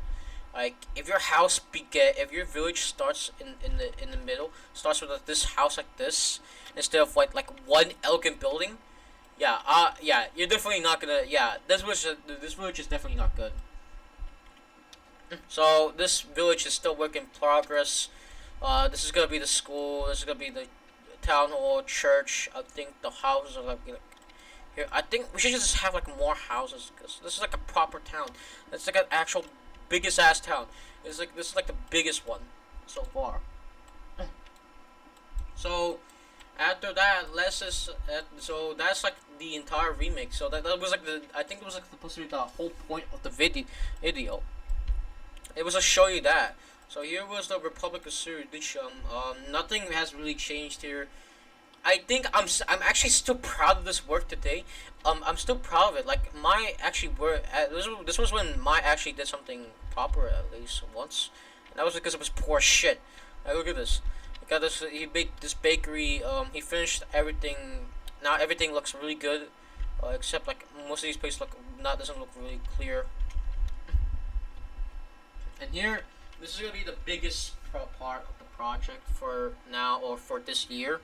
like if your if your village starts in the middle, starts with this house like this, instead of like one elegant building, yeah, you're definitely not gonna. Yeah, this village is definitely not good. So this village is still work in progress. This is gonna be the school. This is gonna be the town hall, church. I think the houses are gonna be like here. I think we should just have like more houses because this is like a proper town. It's like an actual biggest ass town. This is like the biggest one so far. So after that, so that's like the entire remake. So that was like I think it was like supposed to be the whole point of the video. It was to show you that. So here was the Republic of Surudichum. Nothing has really changed here. I think I'm actually still proud of this work today. I'm still proud of it. Like my actually work. This was when my actually did something proper at least once, and that was because it was poor shit. Like, look at this. He got this. He baked this bakery. He finished everything. Now everything looks really good, except like most of these places doesn't look really clear. And here, this is gonna be the biggest part of the project for now or for this year,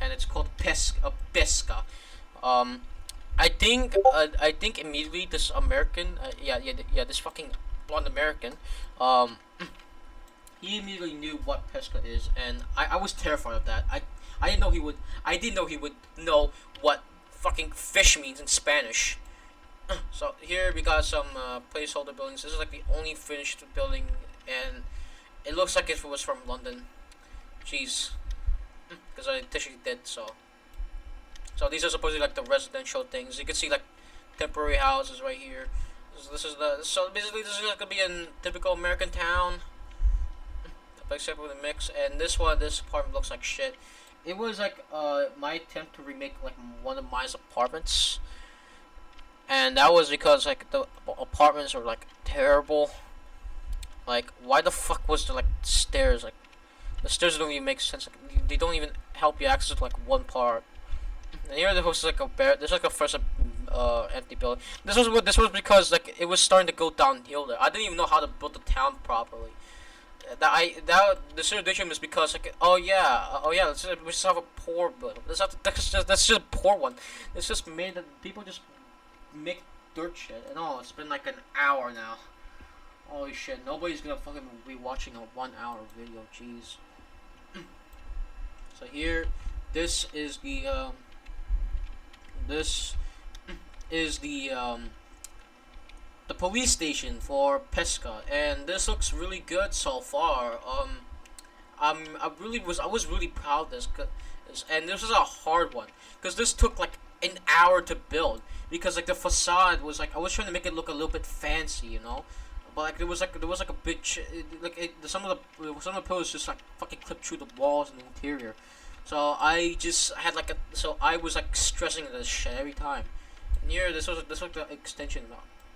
and it's called Pesca. I think immediately this American, this fucking blonde American, he immediately knew what Pesca is, and I was terrified of that. I didn't know he would. I didn't know he would know what fucking fish means in Spanish. So here we got some placeholder buildings. This is like the only finished building, and it looks like if it was from London. Jeez, because I literally did so. So these are supposedly like the residential things. You can see like temporary houses right here. So basically this is gonna be a typical American town, except with a mix. And this apartment looks like shit. It was like my attempt to remake like one of my apartments. And that was because like the apartments were like terrible. Like, why the fuck was there like stairs? Like, the stairs don't even make sense. Like, they don't even help you access like one part. And here there was like a bear. There's like a first empty building. This was because like it was starting to go downhill there. I didn't even know how to build the town properly. That the situation is because like we just have a poor building. That's just a poor one. It's just made that people just make dirt shit. And oh, it's been like an hour now. Holy shit! Nobody's gonna fucking be watching a 1 hour video. Jeez. So here, this is the this is the police station for Pesca, and this looks really good so far. I was really proud of this, and this was a hard one, because this took like an hour to build, because like the facade was like, I was trying to make it look a little bit fancy, you know, but like there was like a bit some of the pillars just like fucking clipped through the walls and the interior, so I just had like I was like stressing this shit every time. And here, this was the extension.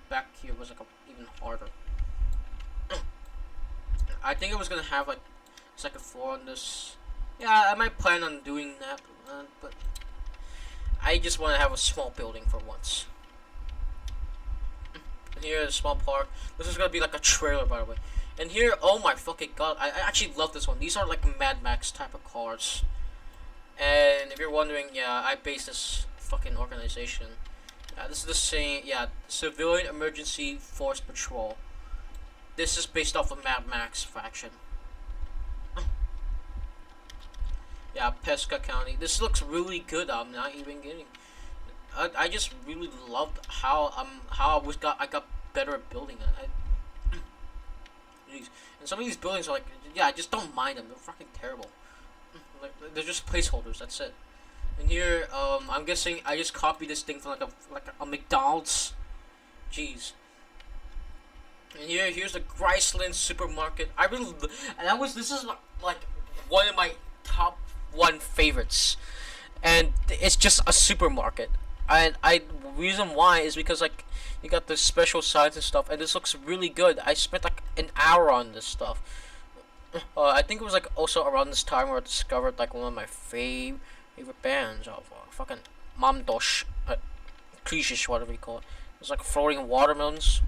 Back here was like even harder. I think I was gonna have like second floor on this. Yeah, I might plan on doing that, but I just want to have a small building for once. And here is a small park. This is gonna be like a trailer, by the way. And here, oh my fucking god, I actually love this one. These are like Mad Max type of cars. And if you're wondering, yeah, I based this fucking organization. This is the same, Civilian Emergency Force Patrol. This is based off of Mad Max faction. Yeah, Pesca County. This looks really good. I'm not even kidding. I just really loved how I got better at building it. Jeez. And some of these buildings are like, I just don't mind them. They're fucking terrible. Like, they're just placeholders. That's it. And here, I'm guessing I just copied this thing from like a McDonald's. Jeez. And here's the Graceland supermarket. This is like one of my top 1 favorites, and it's just a supermarket. And reason why is because like you got the special signs and stuff, and this looks really good. I spent like an hour on this stuff. I think it was like also around this time where I discovered like one of my favorite bands of fucking Mamdosh, Krishish, whatever you call it. It's like floating watermelons.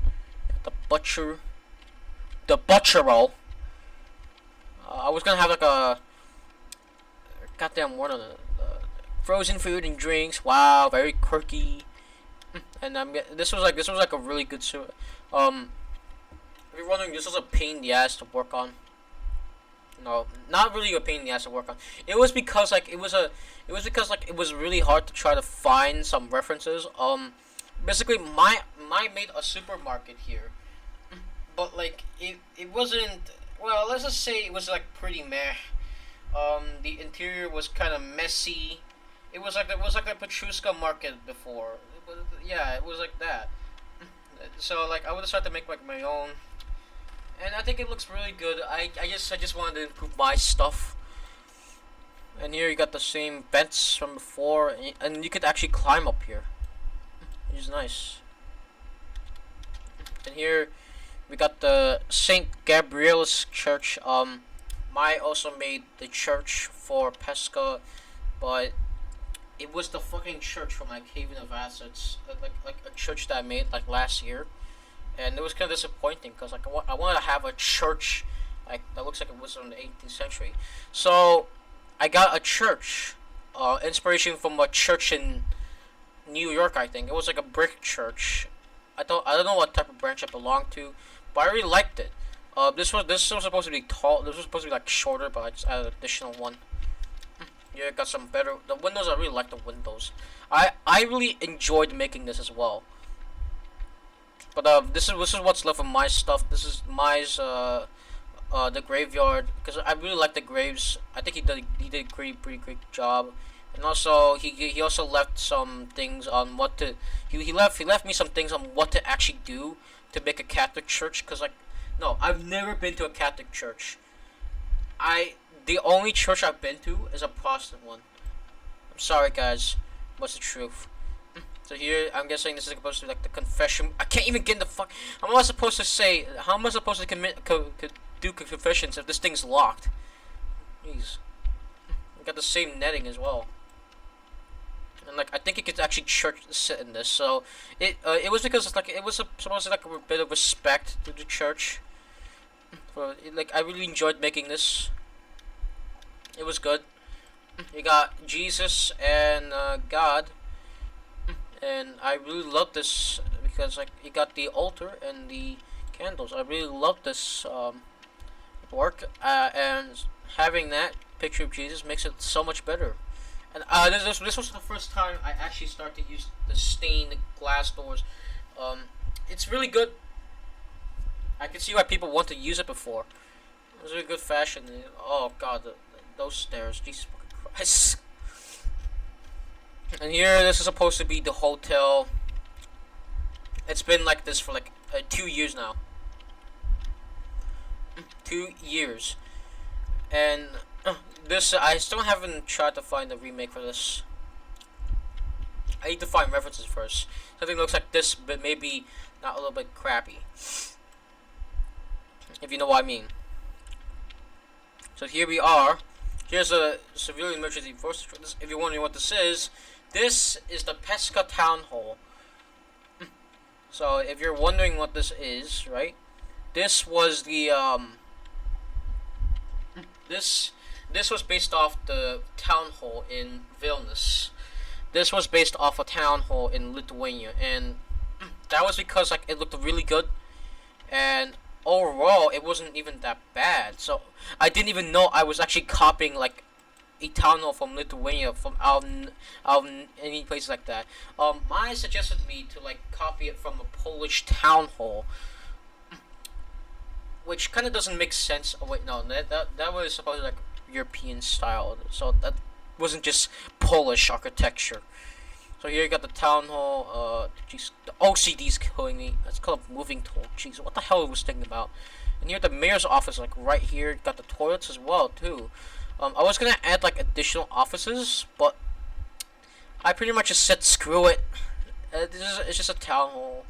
The Butchero. I was gonna have like a goddamn one of the frozen food and drinks. Wow, very quirky. And this was like a really good if you're wondering, this was a pain in the ass to work on. No, not really a pain in the ass to work on. It was because it was really hard to try to find some references. Basically, my made a supermarket here, but like it wasn't. Well, let's just say it was like pretty meh. The interior was kind of messy. It was like a Petrushka market before. It was like that. So like I would start to make like my own. And I think it looks really good. I just wanted to improve my stuff. And here you got the same vents from before, and you could actually climb up here, which is nice. And here we got the Saint Gabriel's Church. I also made the church for Pesca, but it was the fucking church from like Haven of Assets, like a church that I made like last year. And it was kind of disappointing because like I wanted to have a church like that looks like it was from the 18th century. So I got a church, inspiration from a church in New York. I think it was like a brick church. I don't know what type of branch it belonged to, but I really liked it. This was supposed to be tall. This was supposed to be like shorter, but I just added an additional one. Yeah, got some better. The windows, I really like the windows. I really enjoyed making this as well. But this is what's left of my stuff. This is my the graveyard, because I really like the graves. I think he did a pretty great job. And also he also left some things on what to he left me some things on what to actually do to make a Catholic church, because like no, I've never been to a Catholic church. The only church I've been to is a Protestant one. I'm sorry guys, what's the truth? So here, I'm guessing this is supposed to be like the confession. I can't even get in the fuck. How am I supposed to say? How am I supposed to do confessions if this thing's locked? Jeez. We got the same netting as well. And like I think you could actually church sit in this. So it was because it's like it was supposed to like a bit of respect to the church. For like I really enjoyed making this. It was good. You got Jesus and God. And I really love this because like you got the altar and the candles. I really love this work, and having that picture of Jesus makes it so much better. And this was the first time I actually started to use the stained glass doors. It's really good. I can see why people want to use it before. It was a really good fashion. Oh god, those stairs, Jesus fucking Christ. And here, this is supposed to be the hotel. It's been like this for like 2 years now. 2 years. And this, I still haven't tried to find a remake for this. I need to find references first. Something looks like this, but maybe not a little bit crappy. If you know what I mean. So here we are. Here's a civilian emergency force. If you're wondering what this is the Pesca Town Hall. So if you're wondering what this is, right? This was the this was based off the town hall in Vilnius. This was based off a town hall in Lithuania, and that was because like it looked really good, and overall it wasn't even that bad. So I didn't even know I was actually copying like a town hall from Lithuania, from any place like that. Maya suggested me to like copy it from a Polish town hall, which kind of doesn't make sense. Oh wait, no, that was supposed to be like European style, so that wasn't just Polish architecture. So here you got the town hall. Jeez, the OCD's killing me. That's called a moving tool. Jeez, what the hell I was thinking about? And here the mayor's office, like right here, you got the toilets as well too. I was gonna add like additional offices, but I pretty much just said screw it. It's just a town hall,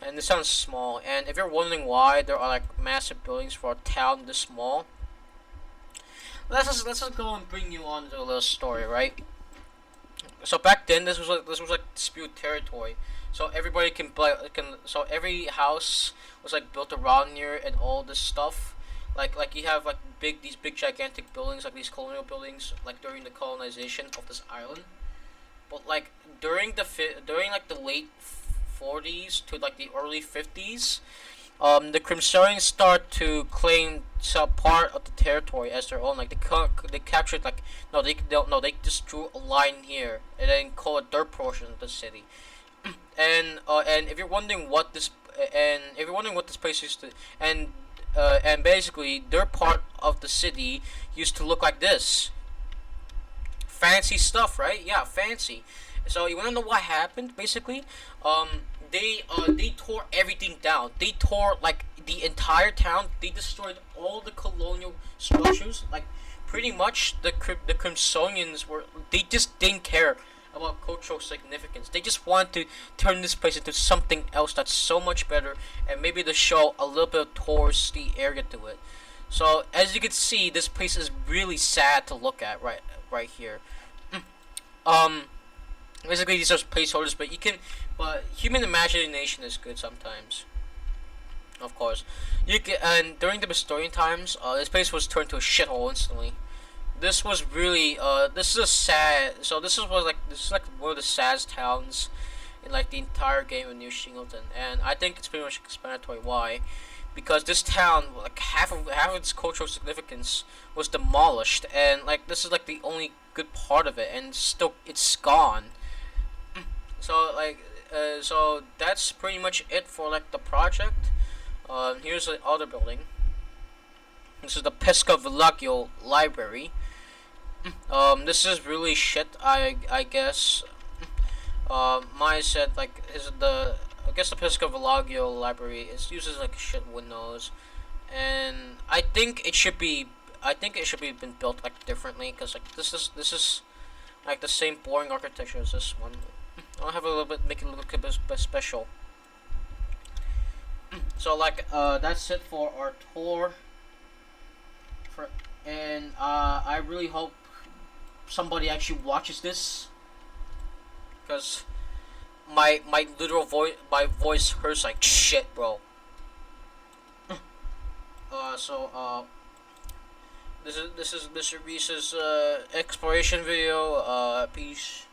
and this sounds small. And if you're wondering why there are like massive buildings for a town this small, let's just go and bring you on to a little story, right? So back then, this was like dispute territory. So everybody so every house was like built around here and all this stuff. Like you have like these big gigantic buildings, like these colonial buildings, like during the colonization of this island. But like during like the late 40s to like the early 50s, the Crimsonians start to claim some part of the territory as their own. Like they captured like they just drew a line here and then call it their portion of the city. And if you're wondering what this place used to and basically their part of the city used to look like this. Fancy stuff, right? Yeah, fancy. So you wanna know what happened? Basically, they tore everything down. They tore like the entire town. They destroyed all the colonial structures. Like pretty much the Crimsonians they just didn't care about cultural significance. They just want to turn this place into something else that's so much better, and maybe to show a little bit towards the area to it. So as you can see, this place is really sad to look at right here. Basically these are placeholders, but human imagination is good sometimes. Of course, and during the Historian times, this place was turned to a shithole instantly. This was really this is a sad. So this is like one of the saddest towns in like the entire game of New Shingleton, and I think it's pretty much explanatory why, because this town, like half of its cultural significance was demolished, and like this is like the only good part of it, and still it's gone. So so that's pretty much it for like the project. Here's the other building. This is the Pesca Villagio Library. This is really shit. I guess. Maya said like I guess the Pesca Villagio Library uses like shit windows, and I think it should be been built like differently, because like this is like the same boring architecture as this one. I'll have a little bit, make it a little bit special. So like, that's it for our tour. For and I really hope somebody actually watches this, because my literal voice, my voice hurts like shit, bro. So this is Mr. Reese's exploration video. Peace.